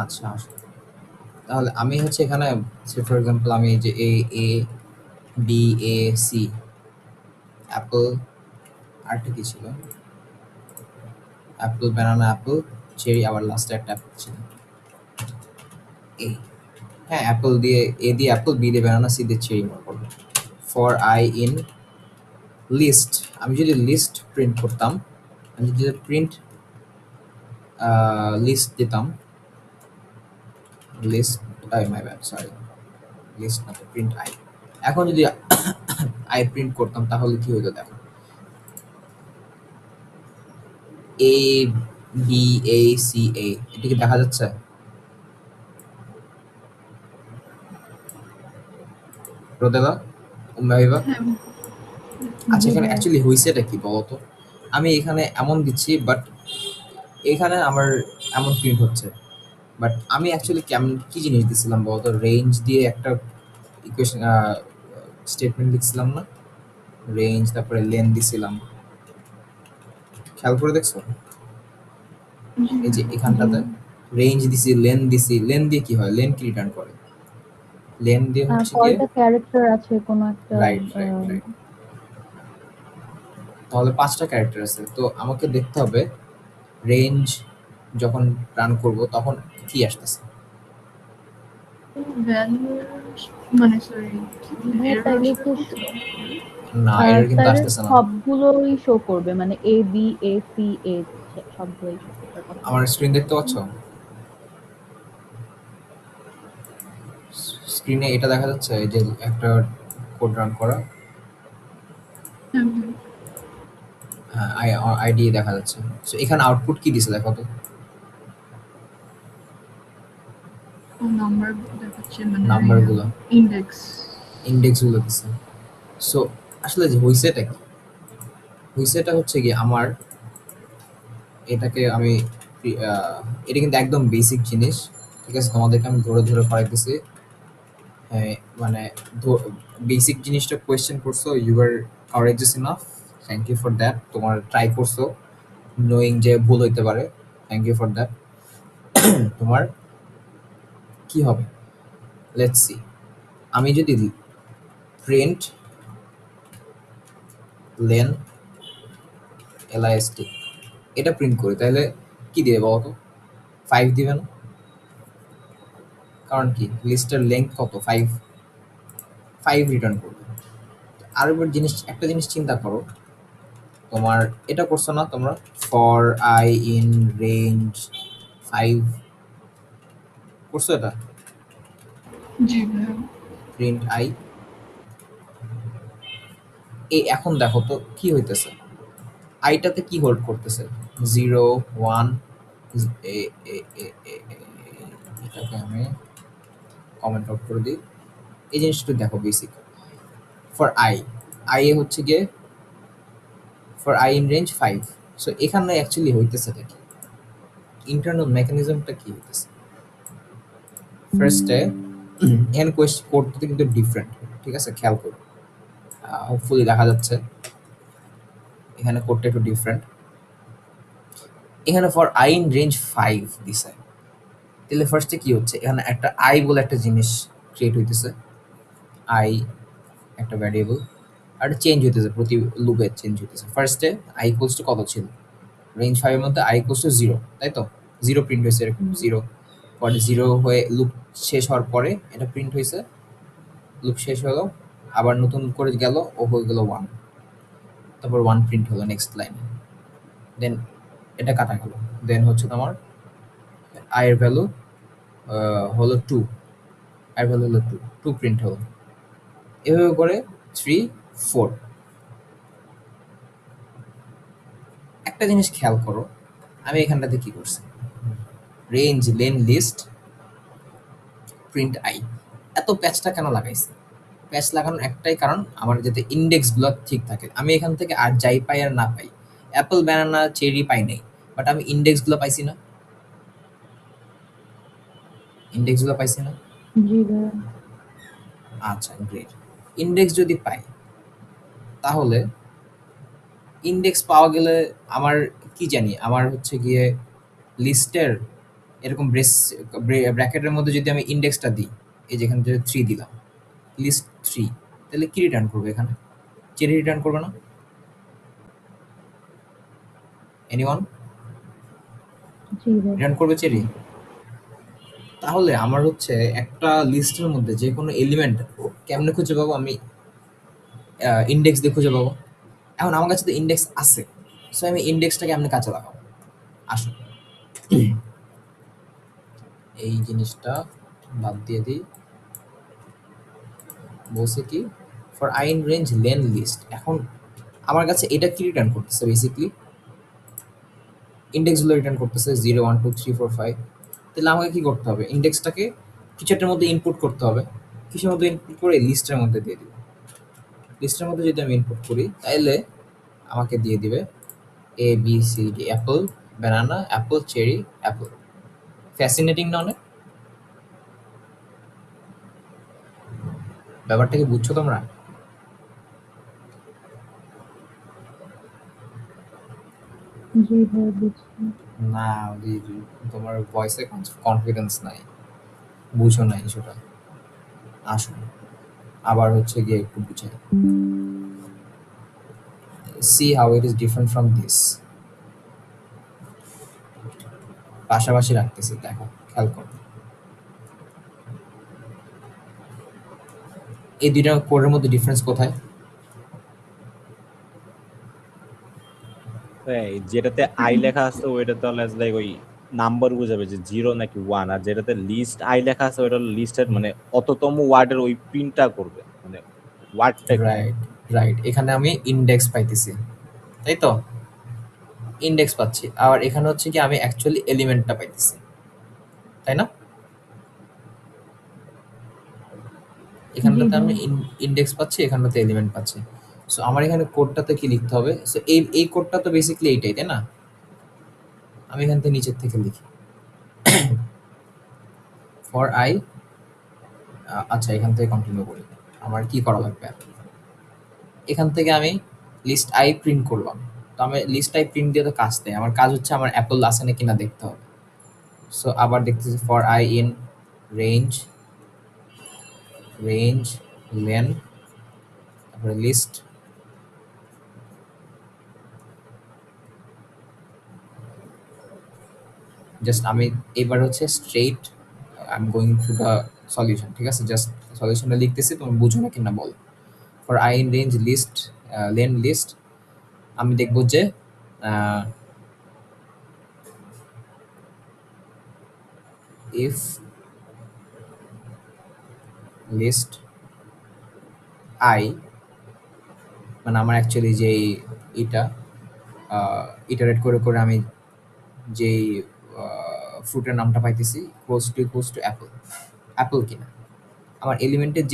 আচ্ছা আসো। তাহলে আমি হচ্ছে এখানে ফর এক্সাম্পল আমি এই যে A B A C, Apple, আরেকটা কি ছিল, অ্যাপল, ব্যানানা, অ্যাপল, চেরি, আবার লাস্টে একটা অ্যাপল ছিল, এ। হ্যাঁ, অ্যাপল দিয়ে, এ দিয়ে অ্যাপল, বি দিয়ে ব্যানানা, সি দিয়ে চেরি মনে করবো। ফর আই ইন লিস্ট, আমি যদি লিস্ট প্রিন্ট করতাম, আমি যদি প্রিন্ট লিস্ট দিতাম, list, my bad, sorry, list না, প্রিন্ট আই। এখন যদি আই প্রিন্ট করতাম তাহলে কি হতো দেখো, এ বি এ সি এ, এটা কি দেখা যাচ্ছে? রোদেলা, উম্মাইবা? আচ্ছা, এখানে অ্যাকচুয়ালি হয়েছেটা কি বলতো? আমি এখানে এমন দিচ্ছি, বাট এখানে আমার এমন প্রিন্ট হচ্ছে, বাট আমি অ্যাকচুয়ালি কেমন কি জিনিস দিছিলাম বলতো? রেঞ্জ দিয়ে একটা ইকুয়েশন স্টেটমেন্ট লিখছিলাম না? রেঞ্জ, তারপরে লেন দিছিলাম, খেয়াল করে দেখছো? এই যে এখানটাতে রেঞ্জ দিছি, লেন দিছি, লেন দিয়ে কি হয়? লেন কি রিটার্ন করে? লেন দিয়ে হচ্ছে গিয়ে কয়টা ক্যারেক্টার আছে কোনো একটা রাইট রাইট রাইট, তাহলে 5টা ক্যারেক্টার আছে। তো আমাকে দেখতে হবে রেঞ্জ যখন রান করব তখন কি আসতেছে। ভ্যালু মানে সরি হ্যাঁ, তাইলে তো না, এরর কিন্তু আসতেছে না। সবগুলোই শো করবে, মানে এ বি এ সি এ সবগুলোই শো করবে। আমার স্ক্রিন দেখতে পাচ্ছ? স্ক্রিনে এটা দেখা যাচ্ছে, এই যে একটা কোড রান করা, আইডি দেখা যাচ্ছে। সো এখানে আউটপুট কি দিছে দেখো তো? নাম্বার দেখাচ্ছে মানে নাম্বারগুলো, ইন্ডেক্স ইন্ডেক্সগুলো দিছে। সো আসলে যে হইছেটা কি? হইছেটা হচ্ছে কি, আমার এটাকে আমি এটা কিন্তু একদম বেসিক জিনিস, ঠিক আছে? তোমাদেরকে আমি ধরে ধরে করাইতেছি। মানে বেসিক জিনিসটা কোয়েশ্চেন করছো, you are courageous enough, thank you for that. তোমার ট্রাই করছো নোয়িং যে ভুল হইতে পারে, থ্যাংক ইউ ফর দ্যাট। তোমার কি হবে, লেটস সি। আমি যদি প্রিন্ট লেন এলআইএসটি এটা প্রিন্ট করি, তাহলে কি দিবে বলতো? 5 দিবে না? কারণ কি, লিস্টের লেন্থ কত? 5, 5 রিটার্ন করবে। আর একটা জিনিস চিন্তা করো, তোমার এটা করছো না তোমরা, ফর আই ইন রেঞ্জ 5 করছো এটা, জি ভাইয়া প্রিন্ট আই। এই এখন দেখো তো কি হইতেছে, আইটাতে কি হোল্ড করতেছে? 0 1, এটাকে আমি কমেন্ট আউট করে দিই। এই জিনিসটা দেখো বেসিক, ফর আই এ হচ্ছে গিয়ে for i in range 5। So এখানে অ্যাকচুয়ালি হইতেছেটা কি, ইন্টারনাল মেকানিজমটা কি হইতেছে? ফার্স্টে এখানে কোডটা কিন্তু ডিফারেন্ট, ঠিক আছে? খেয়াল করো, হোপফুলি দেখা যাচ্ছে। এখানে কোডটা একটু ডিফারেন্ট। এখানে ফর আই ইন রেঞ্জ 5 দিছে। তাহলে ফার্স্টে কি হচ্ছে, এখানে একটা আই বলে একটা জিনিস ক্রিয়েট হইতেছে। আই একটা ভ্যারিয়েবল, আর এটা চেঞ্জ হইতেছে, প্রতি লুপে চেঞ্জ হইতেছে। ফার্স্টে আই ইকুয়ালস টু কত ছিল, রেঞ্জ 5 এর মধ্যে আই ইকুয়ালস টু 0, তাই তো? 0 প্রিন্ট হয়েছে, এরকম 0 পরে 0 হয়ে লুপ শেষ হওয়ার পরে এটা প্রিন্ট হয়েছে, লুপ শেষ হলো, আবার নতুন করে গেল, ও হয়ে গেল 1, তারপর 1 প্রিন্ট হলো নেক্সট লাইনে, দেন এটা কাটা গেল, দেন হচ্ছে তোমার আই এর ভ্যালু হলো 2, আই এর ভ্যালু হলো 2, 2 প্রিন্ট হলো, এভাবে করে 3 4। একটা জিনিস খেয়াল করো, আমি এখানটাতে কি করছি, range len list print i, এত প্যাচটা কেন লাগাইছি? প্যাচ লাগানোর একটাই কারণ, আমার যাতে ইন্ডেক্সগুলো ঠিক থাকে। আমি এখান থেকে আর যাই পাই আর না পাই, অ্যাপল, ব্যানানা, চেরি পাই নাই, বাট আমি ইন্ডেক্সগুলো পাইছি না, ইন্ডেক্সগুলো পাইছি না। জি ভাইয়া। আচ্ছা গ্রেট। ইন্ডেক্স যদি পাই, তাহলে ইন্ডেক্স পাওয়া গেলে আমার কি জানি, আমার হচ্ছে গিয়ে লিস্টের এরকম ব্র্যাকেটের মধ্যে যদি আমি ইন্ডেক্সটা দিই, এই যেখানে 3 দিলাম, লিস্ট 3, তাহলে কি রিটার্ন করবে এখানে? চেরি রিটার্ন করবে না? এনিওয়ান জি ভাইয়া। রিটার্ন করবে চেরি? তাহলে আমার হচ্ছে একটা লিস্টের মধ্যে যে কোনো এলিমেন্ট কেমনে খুঁজে পাবো? আমি ইন্ডেক্স দিয়ে খুঁজে পাবো। এখন আমার কাছে তো ইন্ডেক্স আছে, সো আমি ইন্ডেক্সটাকে এমনি কাজে লাগাবো। আসুন এই জিনিসটা বাদ দিয়ে দিই। বলছে কি, for i in range len list. এখন আমার কাছে এটা কি রিটার্ন করতেছে? বেসিকলি ইন্ডেক্সগুলো রিটার্ন করতেছে 0 1 2 3 4 5। তাহলে আমাকে কি করতে হবে? ইন্ডেক্সটাকে কিছু একটার মধ্যে ইনপুট করতে হবে, কিসের মধ্যে ইনপুট করে? লিস্টের মধ্যে দিয়ে দিব। লিস্টের মধ্যে যদি আমি ইনপুট করি, তাহলে আমাকে দিয়ে দিবে A B C D, apple, banana, apple, cherry, apple. Fascinating না অনেক? ব্যাপারটা কি বুঝছো তোমরা? জি ভাইয়া বুঝছি। না, তোমার ভয়েসে কনফিডেন্স নাই, বুঝো না সেটা। আসো আবার হচ্ছে গিয়ে একটু বুঝাই। C how it is different from this. পাশাপাশি রাখতেছি, দেখো খেয়াল করো। এই দুইটা কোডের মধ্যে ডিফারেন্স কোথায়? যেটাতে আই লেখা আছে ওইটা তাহলে লাইক ওই নাম্বার বুঝাবে যে 0 নাকি 1, আর যেটাতে লিস্ট আই লেখা আছে ওইটা লিস্টের মানে অততম ওয়ার্ডের ওই প্রিন্টটা করবে, মানে ওয়ার্ডটা। রাইট রাইট, এখানে আমি ইন্ডেক্স পাইতেছি, তাই তো? ইন্ডেক্স পাচ্ছি, আর এখানে হচ্ছে কি আমি অ্যাকচুয়ালি এলিমেন্টটা পাইতেছি, তাই না? এখানটাতে আমি ইন্ডেক্স পাচ্ছি, এখানটাতে এলিমেন্ট পাচ্ছি। সো আমার এখানে কোডটাতে কি লিখতে হবে? সো এই কোডটা তো বেসিক্যালি এইটাই, তাই না? আমি এখান থেকে নিচের থেকে লিখি ফর আই। আচ্ছা, এখান থেকে কন্টিনিউ করি। আমার কি করা লাগবে? এখান থেকে আমি লিস্ট আই প্রিন্ট করলাম, তো আমি লিস্ট আই প্রিন্ট দিয়ে তো কাজ নেই, আমার কাজ হচ্ছে আমার অ্যাপল আছে নাকি না দেখতে হবে। সো আবার দেখতেছি for i in range len, তারপরে লিস্ট, জাস্ট আমি এবার হচ্ছে straight I am going to the solution, ঠিক আছে? জাস্ট সলিউশনটা লিখতেছি, তুমি বুঝো না কিনা বলো। For i in range list len list, আমি দেখবো যে ইফ লিস্ট আই, মানে আমার অ্যাকচুয়ালি যেই এটা ইটারেট করে করে আমি যেই ফ্রুটের নামটা পাইতেছি ক্লোজ টু অ্যাপল, অ্যাপল কিনা, আমার এলিমেন্টের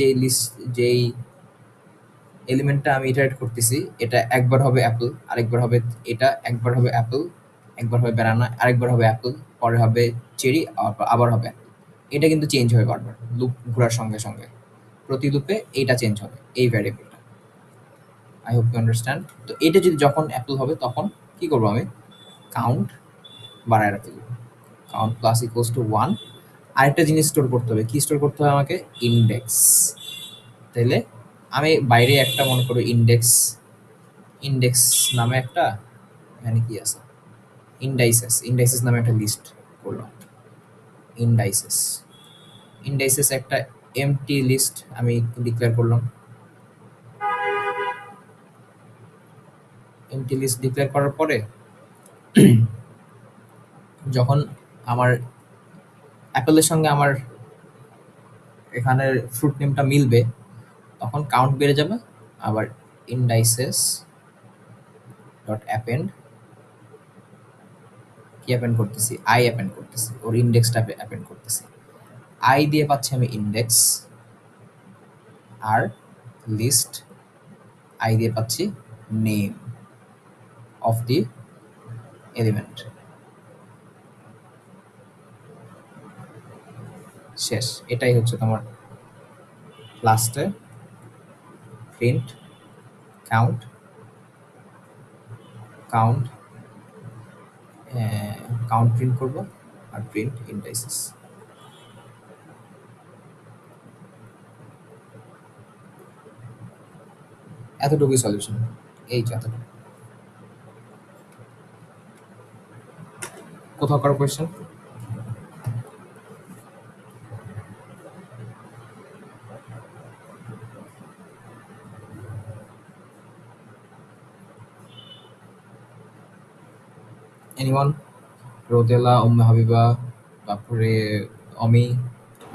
যেই এলিমেন্টটা আমি ইটারেট করতেছি, এটা একবার হবে অ্যাপল, আরেকবার হবে এটা, একবার হবে অ্যাপল, একবার হবে ব্যানানা, আরেকবার হবে অ্যাপল, পরে হবে চেরি, আবার হবে অ্যাপল। এটা কিন্তু চেঞ্জ হয় বারবার, লুপ ঘোরার সঙ্গে সঙ্গে প্রতি লুপে এইটা চেঞ্জ হবে, এই ভ্যারিয়েবলটা। I hope you understand. তো এটা যদি যখন অ্যাপেল হবে তখন কি করবো আমি, কাউন্ট বাড়ায় রাখতে দেবো, কাউন্ট প্লাস ইকুয়ালস টু 1। আরেকটা জিনিস স্টোর করতে হবে, কি স্টোর করতে হবে আমাকে, ইন্ডেক্স। তাইলে আমি বাইরে একটা মনে করো ইন্ডেক্স, ইন্ডেক্স নামে একটা, এখানে কি আছে, ইন্ডাইসেস, ইন্ডাইসেস নামে একটা লিস্ট করলাম, ইন্ডাইসেস, ইন্ডাইসেস একটা এমটি লিস্ট আমি ডিক্লেয়ার করলাম। এমটি লিস্ট ডিক্লেয়ার করার পরে যখন আমার অ্যাপেলের সঙ্গে আমার এখানের ফ্রুট নেমটা মিলবে তখন কাউন্ট বেড়ে যাবে, আবার ইন্ডাইসেস ডট অ্যাপেন্ড, কি অ্যাপেন্ড করতেছি, আই অ্যাপেন্ড করতেছি, ওর ইন্ডেক্সটা অ্যাপেন্ড করতেছি। আই দিয়ে পাচ্ছি আমি ইন্ডেক্স, আর লিস্ট আই দিয়ে পাচ্ছি নেম অফ দি এলিমেন্ট। শেষ, এটাই হচ্ছে তোমার লাস্টে print count, count count print করবো আর প্রিন্ট ইন্ডাইসেস। এতটুকুই সলিউশন, এই যে এতটুকু। কোথাও কারো কোয়েশ্চেন? এনিওয়ান? রোদেলা, উম্মে হাবিবা, তারপরে অমি,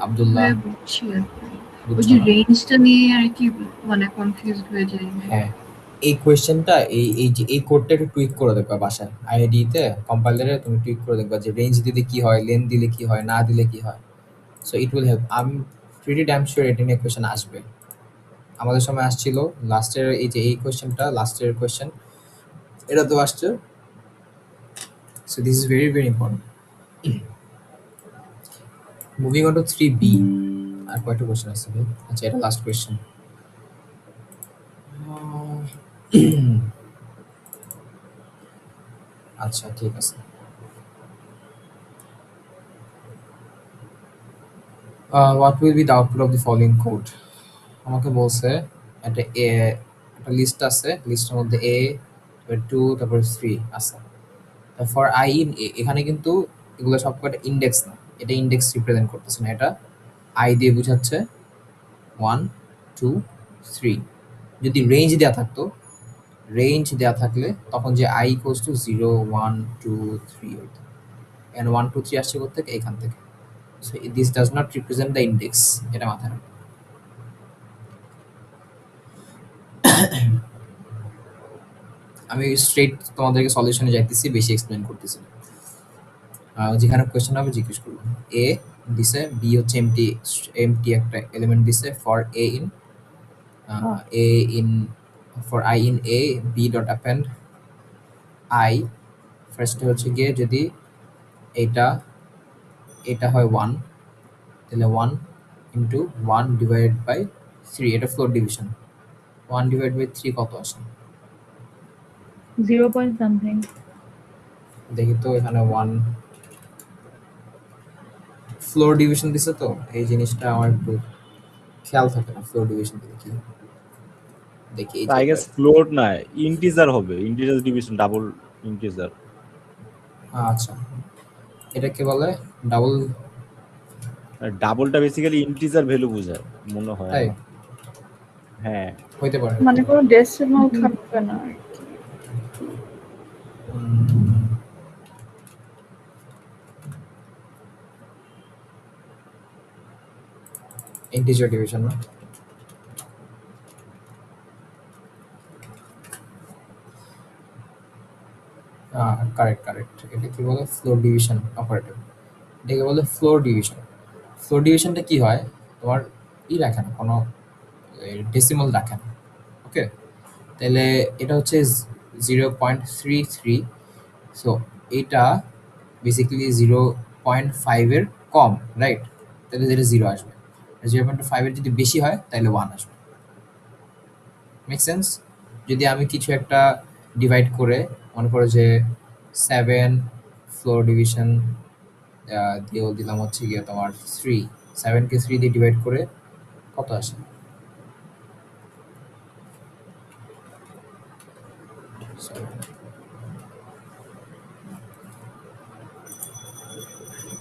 আব্দুল্লাহ, হ্যাঁ বুঝছি আর কি। ওই বুঝছো যে না? রেঞ্জটা নিয়ে আর কি মানে কনফিউজড হয়ে যায়। হ্যাঁ, এই কোয়েশ্চেনটা এই যে এই কোডটা একটু টুইক করে দেখবা বাসায়, আইআইডিতে কম্পাইলারে তুমি টুইক করে দেখবা যে রেঞ্জ দিলে কি হয়, লেন দিলে কি হয়, না দিলে কি হয়। So it will help. আমি প্রিটি ড্যাম শিওর এটা নিয়ে কোয়েশ্চেন আসবে। আমাদের সময় আসছিল লাস্টের এই যে এই কোয়েশ্চেনটা, লাস্টের কোয়েশ্চেন এটা তো আসছে। So this is very very important. Moving on to 3B, আর কয়টা কোয়েশ্চেন আছে ভাই? আচ্ছা, এটা লাস্ট কোয়েশ্চেন। আচ্ছা ঠিক আছে। What will be the output of the following code? আমাকে বলছে একটা একটা লিস্ট আছে, লিস্টের মধ্যে এ, তারপরে 2, তারপরে 3 আছে। ফর আই ইন এ, এখানে কিন্তু এগুলো সব কটা ইন্ডেক্স না, এটা ইন্ডেক্স রিপ্রেজেন্ট করতেছে না, এটা আই দিয়ে বোঝাচ্ছে 1, 2, 3। যদি রেঞ্জ দেওয়া থাকতো, রেঞ্জ দেওয়া থাকলে তখন যে আই ইকুয়ালস টু 0, 1, 2, 3 হইতো। এন্ড 1, 2, 3 আসছে কোথেকে, এখান থেকে। So this does not represent the index, এটা মাথায় রাখো। আমি স্ট্রেট তোমাদেরকে সলিউশনে যাইতেছি, বেশি এক্সপ্লেন করতেছি না। যেখানে কোয়েশ্চেন হবে জিজ্ঞেস করবো। এ দিছে, বি হচ্ছে এমটি, এমটি একটা এলিমেন্ট দিছে for A in A in, for i in A B dot append i. ফার্স্টে হচ্ছে গিয়ে যদি এটা এটা হয় 1, তাহলে 1 ইন্টু 1 ডিভাইড বাই 3, এটা ফ্লোর ডিভিশন। 1 ডিভাইড বাই 3 কত আসে? 0 পয়েন্ট সামথিং। দেখি তো এখানে 1 ফ্লোর ডিভিশন দিছে, তো এই জিনিসটা আমার একটু খেয়াল থাকে না, ফ্লোর ডিভিশন দেখি দেখি এই আই গেস ফ্লোট না, ইন্টিজার হবে, ইন্টিজার ডিভিশন, ডাবল ইন্টিজার। আচ্ছা, এটাকে বলে ডাবল, ডাবলটা বেসিক্যালি ইন্টিজার ভ্যালু বোঝায় মনে হয় তাই আমার। হ্যাঁ, হইতে পারে। মানে কোনো ডেসিমাল থাকবে না আর কি। ইন্টিজার ডিভিশন না, কারেক্ট কারেক্ট। এটা কি বলে, ফ্লোর ডিভিশন অপারেটর, এটাকে বলে ফ্লোর ডিভিশন। ফ্লোর ডিভিশনটা কি হয়, তোমার রাখে না, কোনো ডেসিমাল রাখে না। ওকে, তাহলে এটা হচ্ছে 0.33। সো এটা বেসিক্যালি 0.5-এর কম, রাইট? তাহলে যেটা 0 আসবে। 0.5-এর যদি বেশি হয় তাহলে 1 আসবে। Make sense? যদি আমি কিছু একটা ডিভাইড করে মনে করো যে 7 ফ্লোর ডিভিশন দিয়েও দিলাম হচ্ছে গিয়ে তোমার 3, 7 কে 3 দিয়ে ডিভাইড করে কত আসে? Sorry,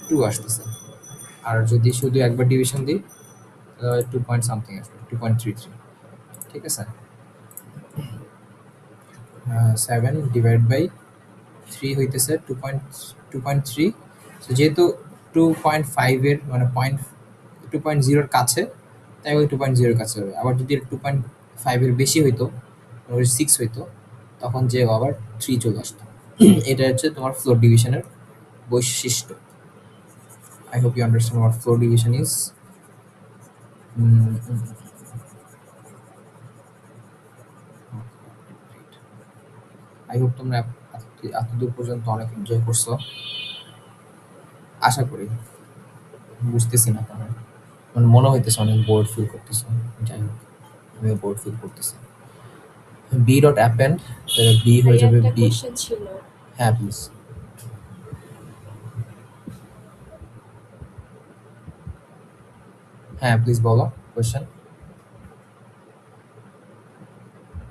2 আসতেছে। আর যদি শুধু একবার ডিভিশন দিই 2 পয়েন্ট সামথিং আসবে, 2.33। ঠিক আছে, 7 ডিভাইড বাই 3 হইতেছে 2.3। তো যেহেতু 2.5 এর মানে 2.0 এর কাছে, তাই ওই 2.0 এর কাছে হবে। আবার যদি 2.5 এর বেশি হইতো, 6 হইতো, তখন যে আবার 3 চলে আসতো। এটা হচ্ছে তোমার ফ্লোর ডিভিশনের বৈশিষ্ট্য। I hope you understand what floor division is. I hope তোমরা এতদূর পর্যন্ত অনেক এনজয় করছো, আশা করি। বুঝতেছি না কারণ মানে মনে হইতেছে অনেক বোর্ড ফিল করতেছো। যাই হোক, আমিও বোর্ড ফিল করতেছি। বি ডট অ্যাপেন্ড, বি হয়ে যাবে একটা বি। কোশ্চেন ছিল। হ্যাঁ প্লিজ। হ্যাঁ প্লিজ বলো কোয়েশ্চেন।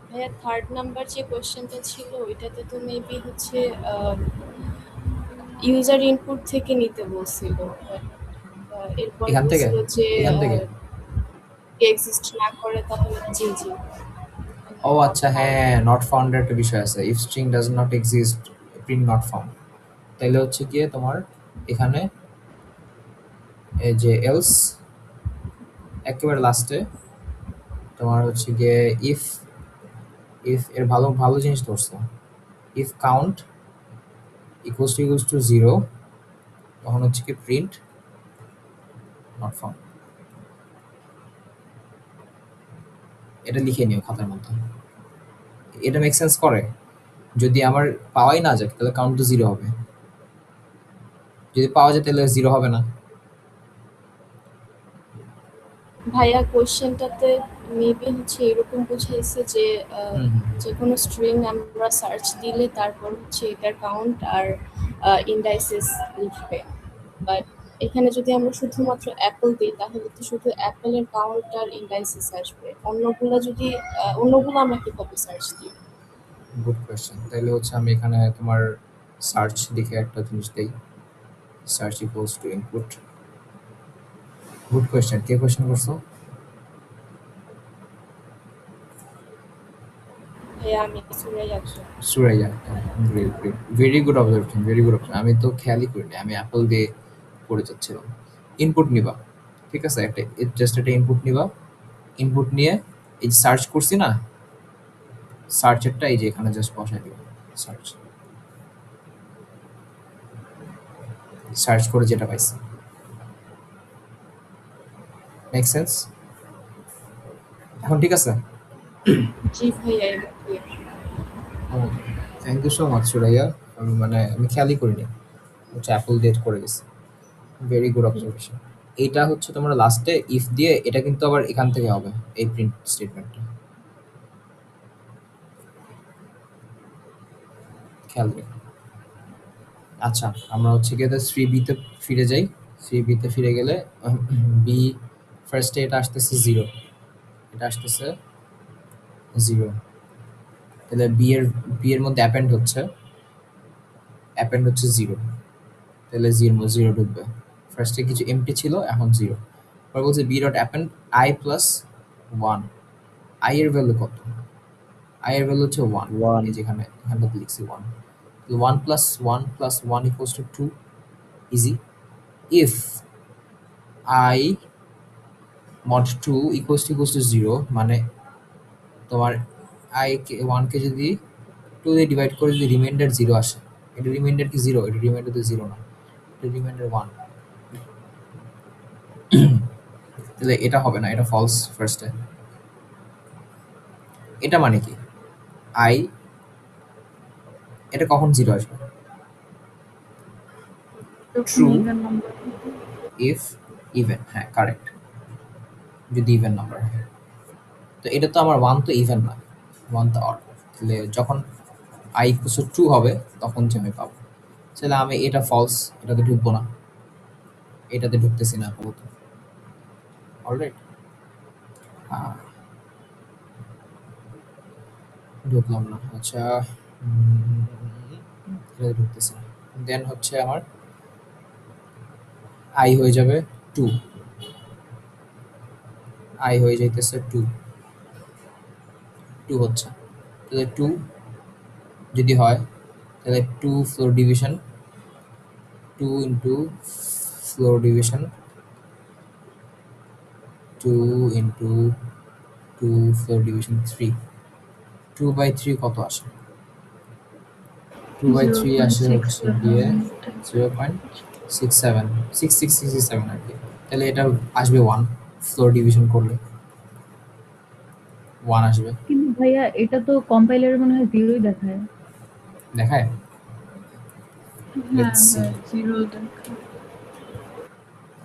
ভাইয়া থার্ড নাম্বার যে কোশ্চেনটা ছিল ওইটাতে তো মেবি হচ্ছে ইউজার ইনপুট থেকে নিতে বলছিল, এরপর এখান থেকে? বলছিল যে এখান থেকে? এক্সিস্ট না করে তাহলে জি জি ও আচ্ছা, হ্যাঁ, নট ফাউন্ডের একটা বিষয় আছে। If string does not exist, print not found. তাইলে হচ্ছে গিয়ে তোমার এখানে এই যে এলস একেবারে লাস্টে তোমার হচ্ছে গিয়ে ইফ এর ভালো ভালো জিনিস ধরছো। ইফ কাউন্ট ইকুয়ালস টু 0, তখন হচ্ছে কি প্রিন্ট নট ফাউন্ড। এটা লিখে নিও খাতার মধ্যে। এটা মেক সেন্স করে। যদি আমার পাওয়াই না যায় তাহলে কাউন্ট তো 0 হবে, যদি পাওয়া যায় তাহলে 0 হবে না। ভাইয়া কোশ্চেনটাতে মেবি হচ্ছে এরকম বুঝাইছে যে যে কোনো স্ট্রিং আমরা সার্চ দিলে তারপর হচ্ছে এটার কাউন্ট আর ইন্ডাইসেস লিখবে, বাট এখানে যদি আমরা শুধুমাত্র অ্যাপল দিই তাহলে তো শুধু অ্যাপেলের কাউন্ট আর ইন্ডাইসেস আসবে, অন্যগুলো আমরা কিভাবে সার্চ দিই? Good question. তাহলে হচ্ছে আমি এখানে তোমার সার্চ লিখে একটা জিনিস দেই, search equals to input. Good question. K question করছো? ভাইয়া আমি সুরাইয়া আছি। Suraiya. Great great, very good observation, very good observation. আমি তো খেয়ালই করিনি, আমি অ্যাপল দিয়ে করে যাচ্ছিলাম। ইনপুট নিবা, ঠিক আছে, একটা জাস্ট একটা ইনপুট নিবা। ইনপুট নিয়ে এই যে সার্চ করছি না, সার্চেরটা এই যে এখানে জাস্ট বসাই দিবা। সার্চ করে যেটা পাইছি। Make sense? এখন ঠিক আছে? জি ভাইয়া এবার clear। Thank you so much Suraiya. আমি খেয়ালই করিনি, হচ্ছে অ্যাপল দিয়ে করে গেছি। Very good observation. এইটা হচ্ছে তোমরা লাস্টে ইফ দিয়ে, এটা কিন্তু আবার এখান থেকে হবে এই প্রিন্ট স্টেটমেন্টটা, খেয়াল রেখো। আচ্ছা, আমরা হচ্ছে গিয়ে 3b-তে ফিরে যাই। 3b-তে ফিরে গেলে বি ফার্স্টে এটা আসতেছে 0, এটা আসতেছে 0। তাহলে বি এর মধ্যে অ্যাপেন্ড হচ্ছে 0, তাহলে 0 ঢুকবে। ফার্স্টে কিছু এমটি ছিল, এখন 0। পরে বলছে B dot append i plus 1। I এর ভ্যালু কত? আই এর ভ্যালু হচ্ছে 1। One. এই যেখানে এখানটাতে লিখছি 1। 1 plus 1 plus 1 equals to 2। Easy. If i mod 2 equals to 0, মানে তোমার আই কে 1 কে যদি 2 দিয়ে ডিভাইড করে যদি রিমাইন্ডার 0 আসে, এটা রিমাইন্ডার কি 0? এটা রিমাইন্ডার তো 0 না, এটা রিমাইন্ডার 1। তাহলে এটা হবে না, এটা ফলস ফার্স্টে। এটা মানে কি? আই, এটা কখন 0 আসবে? True. Even number. If even, হ্যাঁ কারেক্ট, যদি ইভেন নাম্বার হয়। তো এটা তো আমার 1 তো ইভেন না, 1 তো অড। তাহলে যখন i ইকুয়াল টু 2 হবে তখন যে আমি পাবো। তাহলে আমি এটা ফলস, এটাতে ঢুকবো না, এটাতে ঢুকতেছি না আপাতত। অলরাইট, ঢুকলাম না। আচ্ছা, এটাতে ঢুকতেছি না। দেন হচ্ছে আমার i হয়ে যাবে 2, i হয়ে যাইতেছে 2 হচ্ছে। তাহলে 2 যদি হয় তাহলে 2 floor division 2 into floor division 2 into 2 floor division 3, 2/3 কত আসে? 2/3 আসে হচ্ছে গিয়ে 0.67 6667 আর কি। তাহলে এটা আসবে 1 ফ্লোর ডিভিশন করলে 1 আসবে। কিন্তু ভাইয়া এটা তো কম্পাইলারে মনে হয় 0ই দেখায়। দেখায়? হ্যাঁ Let's see. হ্যাঁ 0 দেখা।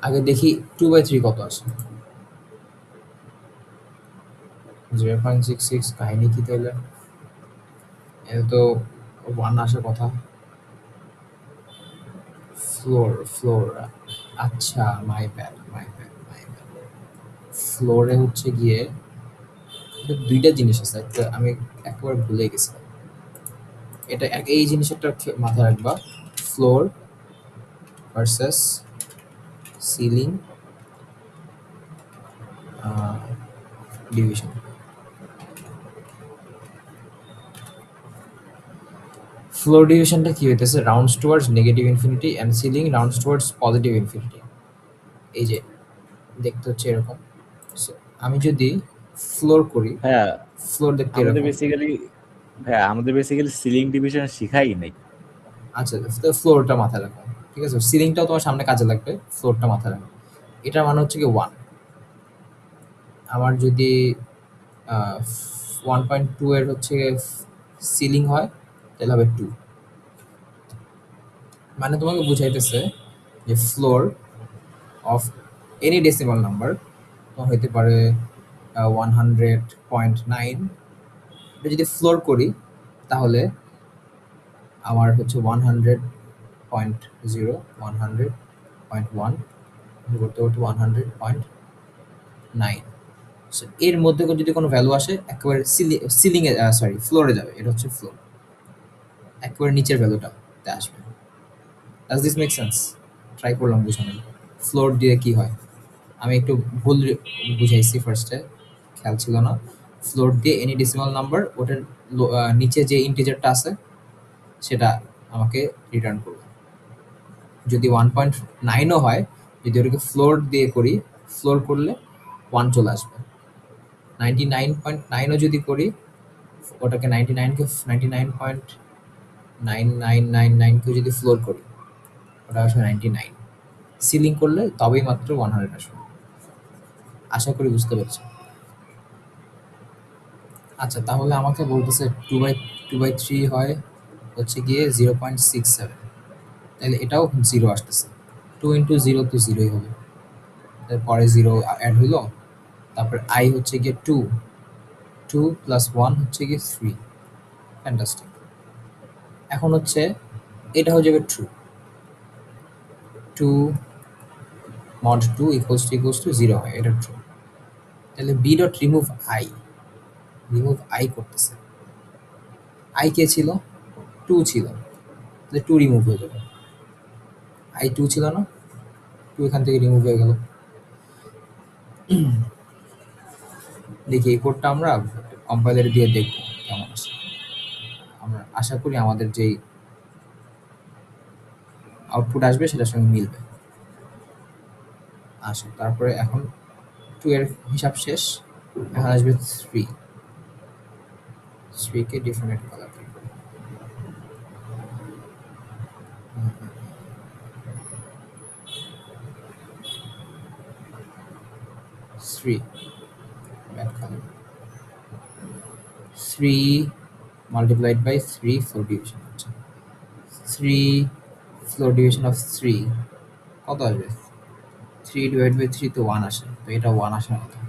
আগে দেখি 2/3 কত আসে। 0.66 কাহিনী কি তাহলে? এটা তো 1 আসার কথা। ফ্লোর আচ্ছা, মাই ব্যাড। ফ্লোরে হচ্ছে গিয়ে দুইটা জিনিস আছে, একটা আমি একবার ভুলে গেছি। এটা এই জিনিসটা মাথায় রাখবা, floor versus ceiling division. Floor ডিভিশনটা কি হইতেছে? Rounds towards negative infinity and ceiling rounds towards positive infinity. এই যে দেখতে হচ্ছে এরকম। So, আমি যদি ফ্লোর করি, হ্যাঁ ফ্লোর দেখতে আমাদের এরকম। বেসিক্যালি সিলিং ডিভিশন শিখাই নাই। আচ্ছা, তো ফ্লোরটা মাথায় রাখো, ঠিক আছে? সিলিংটাও তোমার সামনে কাজে লাগবে, ফ্লোরটা মাথায় রাখো। এটার মানে হচ্ছে কি 1। আমার যদি 1.2 এর হচ্ছে সিলিং হয় তাহলে হবে 2। মানে তোমাকে বুঝাইতেছে যে floor of any decimal number হইতে পারে 100.9। এটা যদি ফ্লোর করি তাহলে আমার হচ্ছে 100.0 100.1 করতে করতে 100.9। সো এর মধ্যে যদি কোনো ভ্যালু আসে একেবারে সিলিংয়ে ফ্লোরে যাবে। এটা হচ্ছে ফ্লোর, একেবারে নিচের ভ্যালুটাতে আসবে। Does this make sense? Try করলাম বুঝানোর। ফ্লোর দিয়ে কি হয় আমি একটু ভুল বুঝাইছি ফার্স্টে, খেয়াল ছিল না। ফ্লোর দিয়ে এনি ডেসিমাল নাম্বার, ওটার নিচে যে ইন্টিজারটা আছে সেটা আমাকে রিটার্ন করবে। যদি 1.9ও হয়, যদি ওটাকে ফ্লোর দিয়ে করি, ফ্লোর করলে 1 চলে আসবে। 99.9ও যদি করি, ওটাকে 99.999999কেও যদি ফ্লোর করি, ওটা আসবে 99। সিলিং করলে তবেই মাত্র 100 আসবে। আশা করি বুঝতে পেরেছি। আচ্ছা, তাহলে আমাকে বলতেছে 2/3 হয় হচ্ছে গিয়ে 0.67, তাহলে এটাও 0 আসতেছে। 2 ইন্টু 0 তো 0ই হবে, তারপরে 0 অ্যাড হইলো। তারপরে i হচ্ছে গিয়ে 2 প্লাস 1 হচ্ছে গিয়ে 3। ফ্যান্টাস্টিক। এখন হচ্ছে এটা হয়ে যাবে ট্রু। 2 mod 2 ইকুয়ালস টু 0 হয়, এটা ট্রু। তাহলে বি ডট রিমুভ আই করতেছে। আই কে ছিল? 2 ছিল, তাহলে 2 রিমুভ হয়ে যাবে। আই 2 ছিল না, 2 এখান থেকে রিমুভ হয়ে গেল। দেখি এই কোডটা আমরা কম্পাইলারে দিয়ে দেখব কেমন আসে। আমরা আশা করি আমাদের যেই আউটপুট আসবে সেটার সঙ্গে মিলবে। আসো, তারপরে এখন 2 এর হিসাব শেষ। এখন আসবে 3 কে ডিফারেন্ট কালার করি। 3 back colour, 3 multiplied by 3 floor division হচ্ছে 3 floor division of 3 কত আসবে? 3 divided by 3 তো 1 আসে, তো এটা 1 আসার কথা।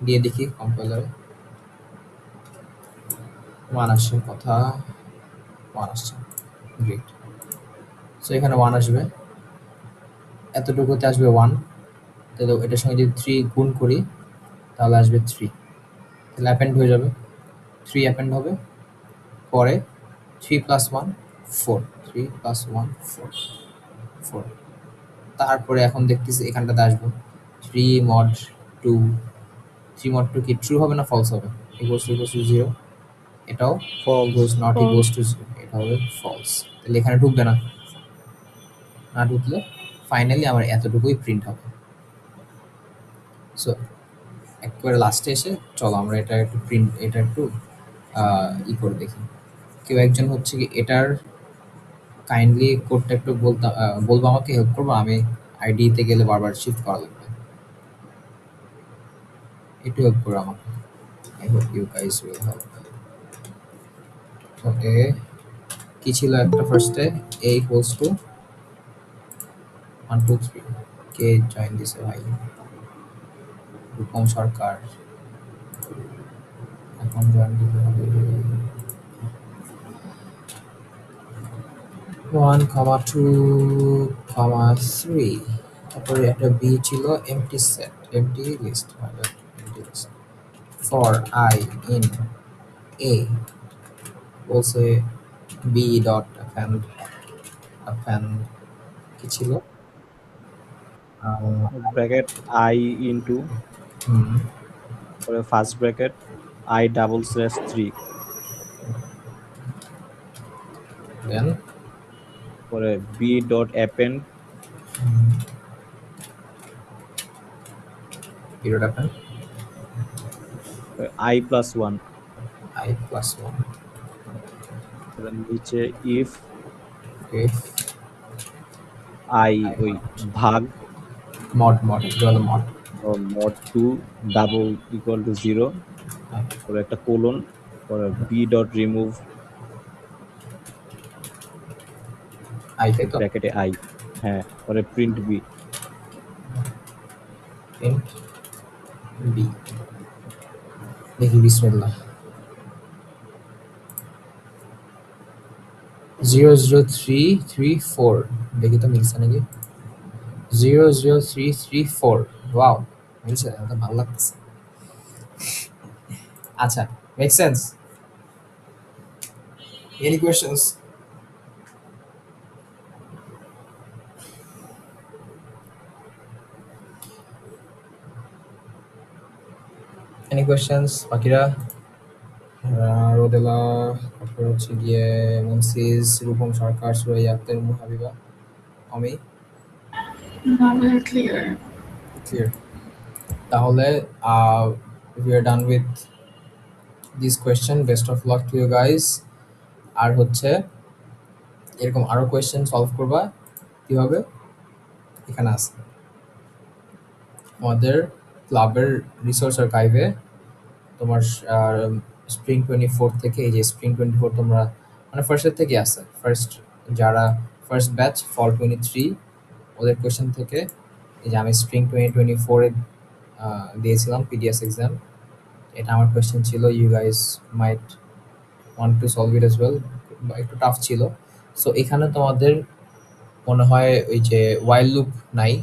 দিয়ে দেখি কম্পাইলারে। 1 আসছে কথা, 1 আসছে, গ্রেট। সো এখানে 1 আসবে, এতটুকুতে আসবে 1, তাহলে এটার সঙ্গে যদি 3 গুণ করি তাহলে আসবে 3, তাহলে অ্যাপেন্ড হয়ে যাবে, 3 অ্যাপেন্ড হবে, পরে 3 + 1 4, 3 + 1 4, 4। তারপরে এখন দেখতেছি এখানটাতে আসবো 3 mod 2, 3 mod 2 কি ট্রু হবে না ফলস হবে? ইকুয়ালস টু 0, এটাও false. Equals not False. Equals to 0, এটা হবে ফলস। তাহলে এখানে ঢুকবে না, না ঢুকলে ফাইনালি আমার এতটুকুই প্রিন্ট হবে। সো একবারে লাস্টে এসে চলো আমরা এটা একটু প্রিন্ট, এটা একটু ই করে দেখি। কেউ একজন হচ্ছে কি এটার কাইন্ডলি কোডটা একটু বলবো, আমাকে হেল্প করবো, আমি আইডিতে গেলে বারবার শিফট করা লাগবে, একটু হেল্প করো আমাকে। I hope you guys will help. Okay, কি ছিল একটা ফার্স্টে a ইকুয়ালস টু 1 2 3, কে জয়েন দিছে ভাই? রূপম সরকার এখন জয়েন দিতে হবে। 1, 2, 3, তারপরে একটা বি ছিল empty set, empty list, empty list for I in A বলছে B ডট append কি ছিল? ব্র্যাকেট I ইনটু হুম, পরে ফার্স্ট ব্র্যাকেট I/3, দেন পরে B dot append period append I+1, I+1 তারপরে নিচে ইফ if I ওই ভাগ mod এটা হলো mod, mod 2 double equal to 0, পরে একটা কোলন, পরে B ডট রিমুভ I তাই তো? ব্র্যাকেটে I, হ্যাঁ, পরে প্রিন্ট B। print B, দেখি বিসমিল্লাহ। 00334, দেখি তো মিলছে নাকি? 00334, ওয়াও মিলছে, এটা ভালো লাগতেছে। আচ্ছা, make sense? Any questions? Any questions বাকিরা? রোদেলা, তারপর হচ্ছে গিয়ে মুনসিস, রূপম সরকার, সুরাইয়া আক্তার, হাবিবা, আমি Not very clear. ক্লিয়ার। তাহলে we are done with this question. Best of luck to you guys. আর হচ্ছে এরকম আরো কোয়েশ্চেন সলভ করবা কিভাবে, এখানে আছে আমাদের ক্লাবের রিসোর্স আর্কাইভে তোমার স্প্রিং 24 থেকে, এই যে স্প্রিং 24 তোমরা মানে ফার্স্টের থেকে আছে, ফার্স্ট যারা ফার্স্ট ব্যাচ ফল 23 ওদের কোয়েশ্চেন থেকে, এই যে আমি স্প্রিং 2024 এ দিয়েছিলাম পিডিএস এক্সাম, এটা আমার কোয়েশ্চেন ছিল, you guys might want to solve it as well, একটু টাফ ছিল। সো এখানে তোমাদের মনে হয় ওই যে ওয়াইল লুপ নাই,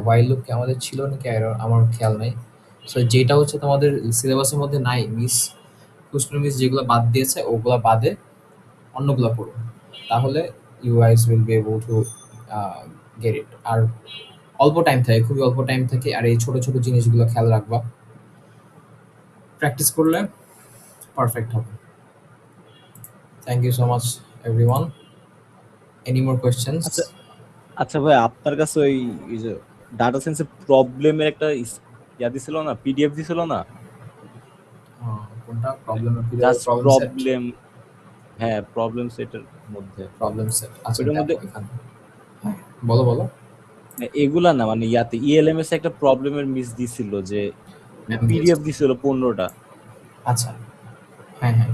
ওয়াইল লুপ কি আমাদের ছিল নাকি আমার খেয়াল নাই। সো যেটা হচ্ছে তোমাদের সিলেবাসের মধ্যে নাই, মিস যেগুলো বাদ দিয়েছে ওগুলো বাদে অন্যগুলো পড়ো, তাহলে you guys will be able to get it. আর অল্প টাইম থাকে, খুবই অল্প টাইম থাকে, আর এই ছোট ছোট জিনিসগুলো খেয়াল রাখবা, প্র্যাকটিস করলে পারফেক্ট হবে। Thank you so much everyone. Any more questions? আচ্ছা ভাই, আপনার কাছে ওই যে ডাটা সায়েন্সের প্রবলেমের একটা ইয়া দিছিল না, পিডিএফ দিছিল না? কোনটা প্রবলেম? জাস্ট প্রবলেম, হ্যাঁ প্রবলেম সেটের মধ্যে প্রবলেম সেট, আচ্ছা ওটার মধ্যে এখানে হ্যাঁ বলো বলো। এগুলা না, মানে ইয়াতে ইএলএমএস একটা প্রবলেমের মিস দিছিল, যে পিডিএফ দিছিল 15টা। আচ্ছা হ্যাঁ হ্যাঁ,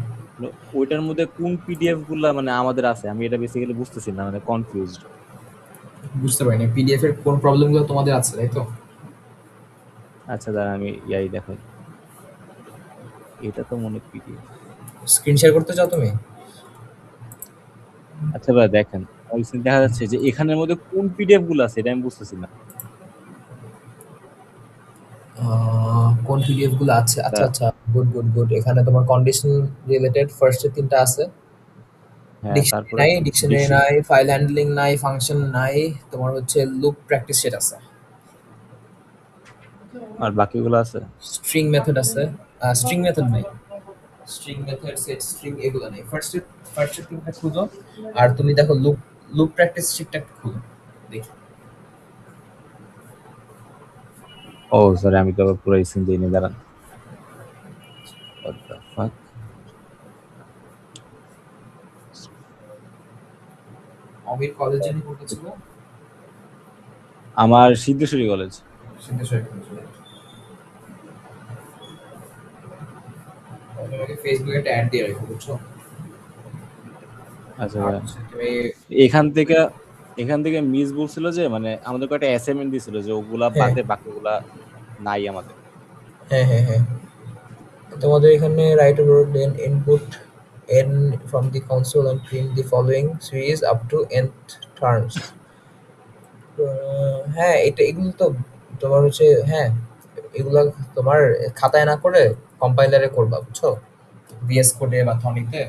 ওইটার মধ্যে কোন পিডিএফ গুলা মানে আমাদের আছে, আমি এটা বেসিক্যালি বুঝতেছি না, মানে কনফিউজড। বুঝতে পারিনি পিডিএফ এর কোন প্রবলেমগুলো তোমাদের আছে, তাই তো? আচ্ছা দাঁড়া, আমি ইয়াই দেখাই। এটা তো মনে পিডিএফ। স্ক্রিন শেয়ার করতে চাও তুমি? আচ্ছা ভাই দেখেন, ওইখানে দেখা যাচ্ছে যে এখানের মধ্যে কোন পিডিএফ গুলো আছে এটা আমি বুঝতেছি না। কোন পিডিএফ গুলো আছে? তা আচ্ছা আচ্ছা, গুড গুড গুড। এখানে তোমার কন্ডিশন রিলেটেড ফার্স্টে ৩টা আছে। হ্যাঁ, তারপরে ডিকশনারি ডিকশন নাই, ফাইল হ্যান্ডলিং নাই, ফাংশন নাই, তোমার হচ্ছে লুপ প্র্যাকটিস সেট আছে, আর বাকিগুলো আছে। স্ট্রিং মেথড আছে। স্ট্রিং মেথড নাই, স্ট্রিং মেথড সেট স্ট্রিং এগুলো নেই। ফার্স্টে ৩টা খুঁজো, আর তুমি দেখো লুপ লুপ প্র্যাকটিস সেটটা একটু খুঁজো দেখি। ও সরি, আমি তো আবার পুরো সিন দিইনি, দাঁড়ান। What the fuck? অমির কলেজে পড়তেছিল, আমার সিদ্ধেশ্বরী কলেজ। সিদ্ধেশ্বরী কলেজে। তোমাকে ফেসবুকে একটা অ্যাড দিয়ে রাখো, বুঝছো? আচ্ছা ভাই, তুমি এখান থেকে মিস বলছিল যে মানে আমাদের একটা অ্যাসাইনমেন্ট দিছিল যে ওগুলা হ্যাঁ বাদে বাকিগুলা নাই আমাদের। হ্যাঁ হ্যাঁ হ্যাঁ, তোমাদের এখানে write then input n from the console and print the following series up to nth terms. হ্যাঁ, এগুলো তো তোমার হচ্ছে, হ্যাঁ এগুলা তোমার খাতায় না করে কম্পাইলারে করবা, বুঝছো? VS কোডে বা থনিতে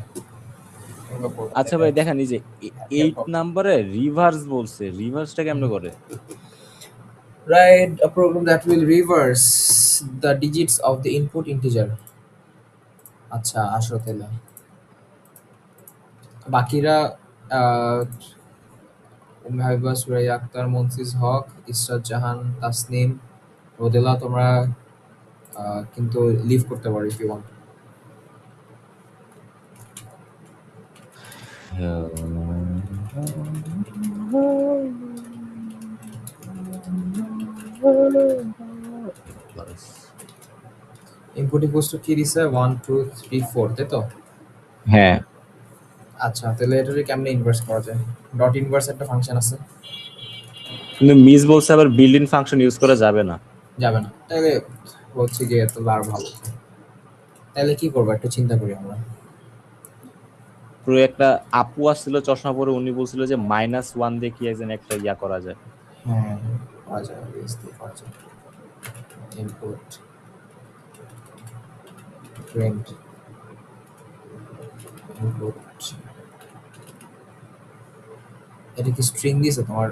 এগুলো করবা। আচ্ছা ভাই দেখেন, এই যে 8 নাম্বারে রিভার্স বলছে, রিভার্সটা কেমনে করে? Write a program that will reverse the digits of the input integer. আচ্ছা আসো তাহলে বাকিরা হাবিবা, সুরাইয়া আক্তার, মনসিজ হক, ইসরাত জাহান, তাসনিম, রোদেলা, তোমরা কিন্তু লিভ করতে পারো if you want. Input equals to কি দিছে 1 2 3 4, তাই তো? হ্যাঁ, আচ্ছা তাহলে এটাকে কেমনে ইনভার্স করা যায়? ডট ইনভার্স একটা ফাংশন আছে, কিন্তু মিস বলছে আবার বিল্ড ইন ফাংশন ইউজ করা যাবে না। যাবে না? তাহলে হচ্ছে গিয়ে তো আর ভালো। তাহলে কি করবো একটু চিন্তা করি আমরা। পুরো একটা আপু আসছিল চশমা পরে, উনি বলছিল যে -1 দিয়ে কি একজন একটা ইয়া করা যায়। হ্যাঁ করা যায়, obviously করা যায়। ইনপুট প্রিন্ট ইনপুট, এটা কি স্ট্রিং দিয়েছে তোমার?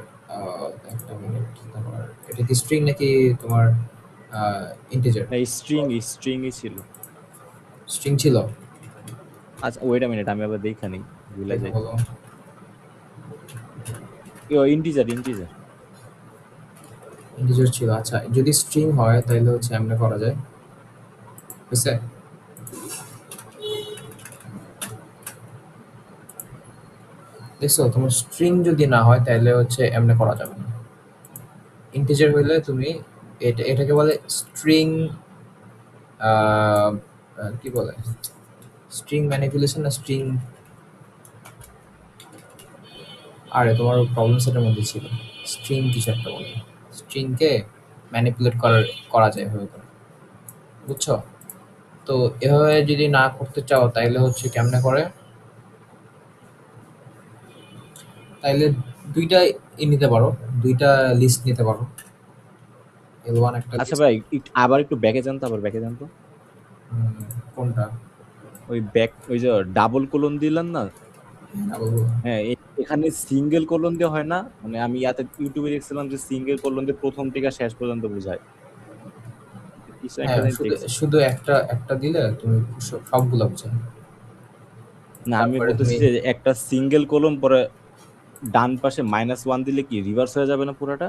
একটা মিনিট, তোমার এটা কি স্ট্রিং নাকি তোমার ইন্টিজার? না, স্ট্রিংই ছিল। স্ট্রিং ছিল। আচ্ছা ওয়েট আ মিনিট, আমি আবার দেখা নেই, ভুলে যাই। বলো। ইন্টিজার ইন্টিজার ছিল, আচ্ছা যদি স্ট্রিং হয় তাহলে হচ্ছে এমনি করা যায়, বুঝছে? দেখছো, তোমার স্ট্রিং যদি না হয় তাহলে হচ্ছে এমনি করা যাবে না। ইন্টিজার হইলে তুমি এটাকে বলে স্ট্রিং, কি বলে, স্ট্রিং ম্যানিপুলেশন না স্ট্রিং, আরে তোমার প্রবলেম সেটের মধ্যে ছিল স্ট্রিং কিছু একটা বলে, স্ট্রিংকে ম্যানিপুলেট করা যায় এভাবে করে, বুঝছো? তো এভাবে যদি না করতে চাও তাইলে হচ্ছে কেমনে করে, তাইলে দুইটা নিতে পারো, দুইটা লিস্ট নিতে পারো। L1 একটা আচ্ছা list, ভাই আবার একটু ব্যাকে যান তো। কোনটা? ওই যে ডাবল কোলন দিলেন না? হ্যাঁ, এখানে সিঙ্গেল কোলন দিয়ে হয় না, মানে আমি ইউটিউবে দেখছিলাম যে সিঙ্গেল কোলন দিয়ে প্রথম থেকে শেষ পর্যন্ত বোঝায়। কিছু একটা হ্যাঁ, জিনিস দেখছি। শুধু একটা দিলে তুমি সবগুলো বুঝো। না, আমি তারপরে বলতেছি যে একটা সিঙ্গেল কোলন পরে ডান পাশে -1 দিলে কি রিভার্স হয়ে যাবে না পুরোটা?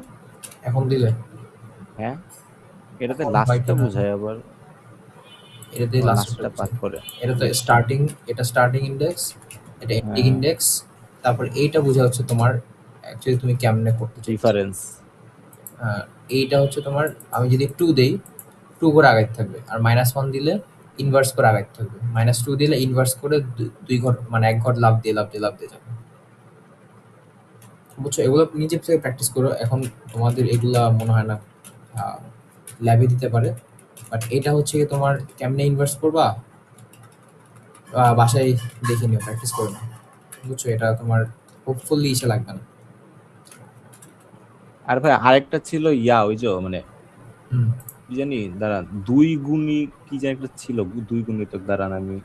এখন দিলে হ্যাঁ, এটাতে এখন লাস্টটা হয়তো না। বোঝায় আবার। এটাতেই লাস্টটা পাস করে। এটা তো স্টার্টিং, এটা স্টার্টিং ইন্ডেক্স, এটা এন্ডিং হ্যাঁ। ইন্ডেক্স, তারপর এইটা বোঝা হচ্ছে তোমার অ্যাকচুয়ালি তুমি কেমনে করতে চাইছো। রেফারেন্স। এইটা হচ্ছে তোমার, আমি যদি 2 দেই 2 করে আগাইতে থাকবে, আর -1 দিলে ইনভার্স করে আগাইতে থাকবে, -2 দিলে ইনভার্স করে 2 ঘর মানে 1 ঘর লাভ দিয়ে যাবে, বুঝছো? এগুলো নিজে থেকে প্র্যাকটিস করো। এখন তোমাদের এগুলা মনে হয় না ল্যাবে দিতে পারে, বাট এটা হচ্ছে তোমার কেমনে ইনভার্স করবা বাসায় দেখে নিও, প্র্যাকটিস করে নাও, বুঝছো? এটা তোমার হোপফুলি ইসে লাগবে না। আর ভাই আরেকটা ছিল ওই যে মানে হুম কি জানি দাঁড়ান, দুই গুণী কি জানি একটা ছিল, দুই গুণিতক, দাঁড়ান আমি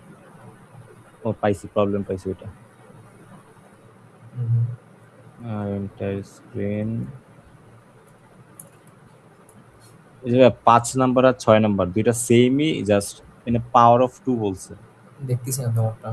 পাইছি, প্রবলেম পাইছি ওটা। হুম। এন্টার স্ক্রিন, এই যে 5 নাম্বার আর 6 নাম্বার দুইটা সেমই, জাস্ট এনে পাওয়ার অফ 2 বলছে। দেখতেছি না তোমারটা।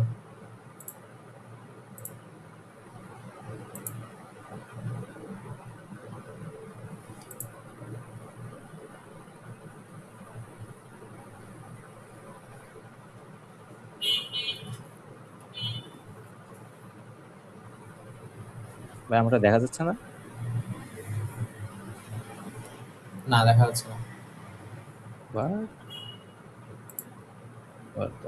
ভাই আমারটা দেখা যাচ্ছে না? না দেখা যাচ্ছে না। What? What the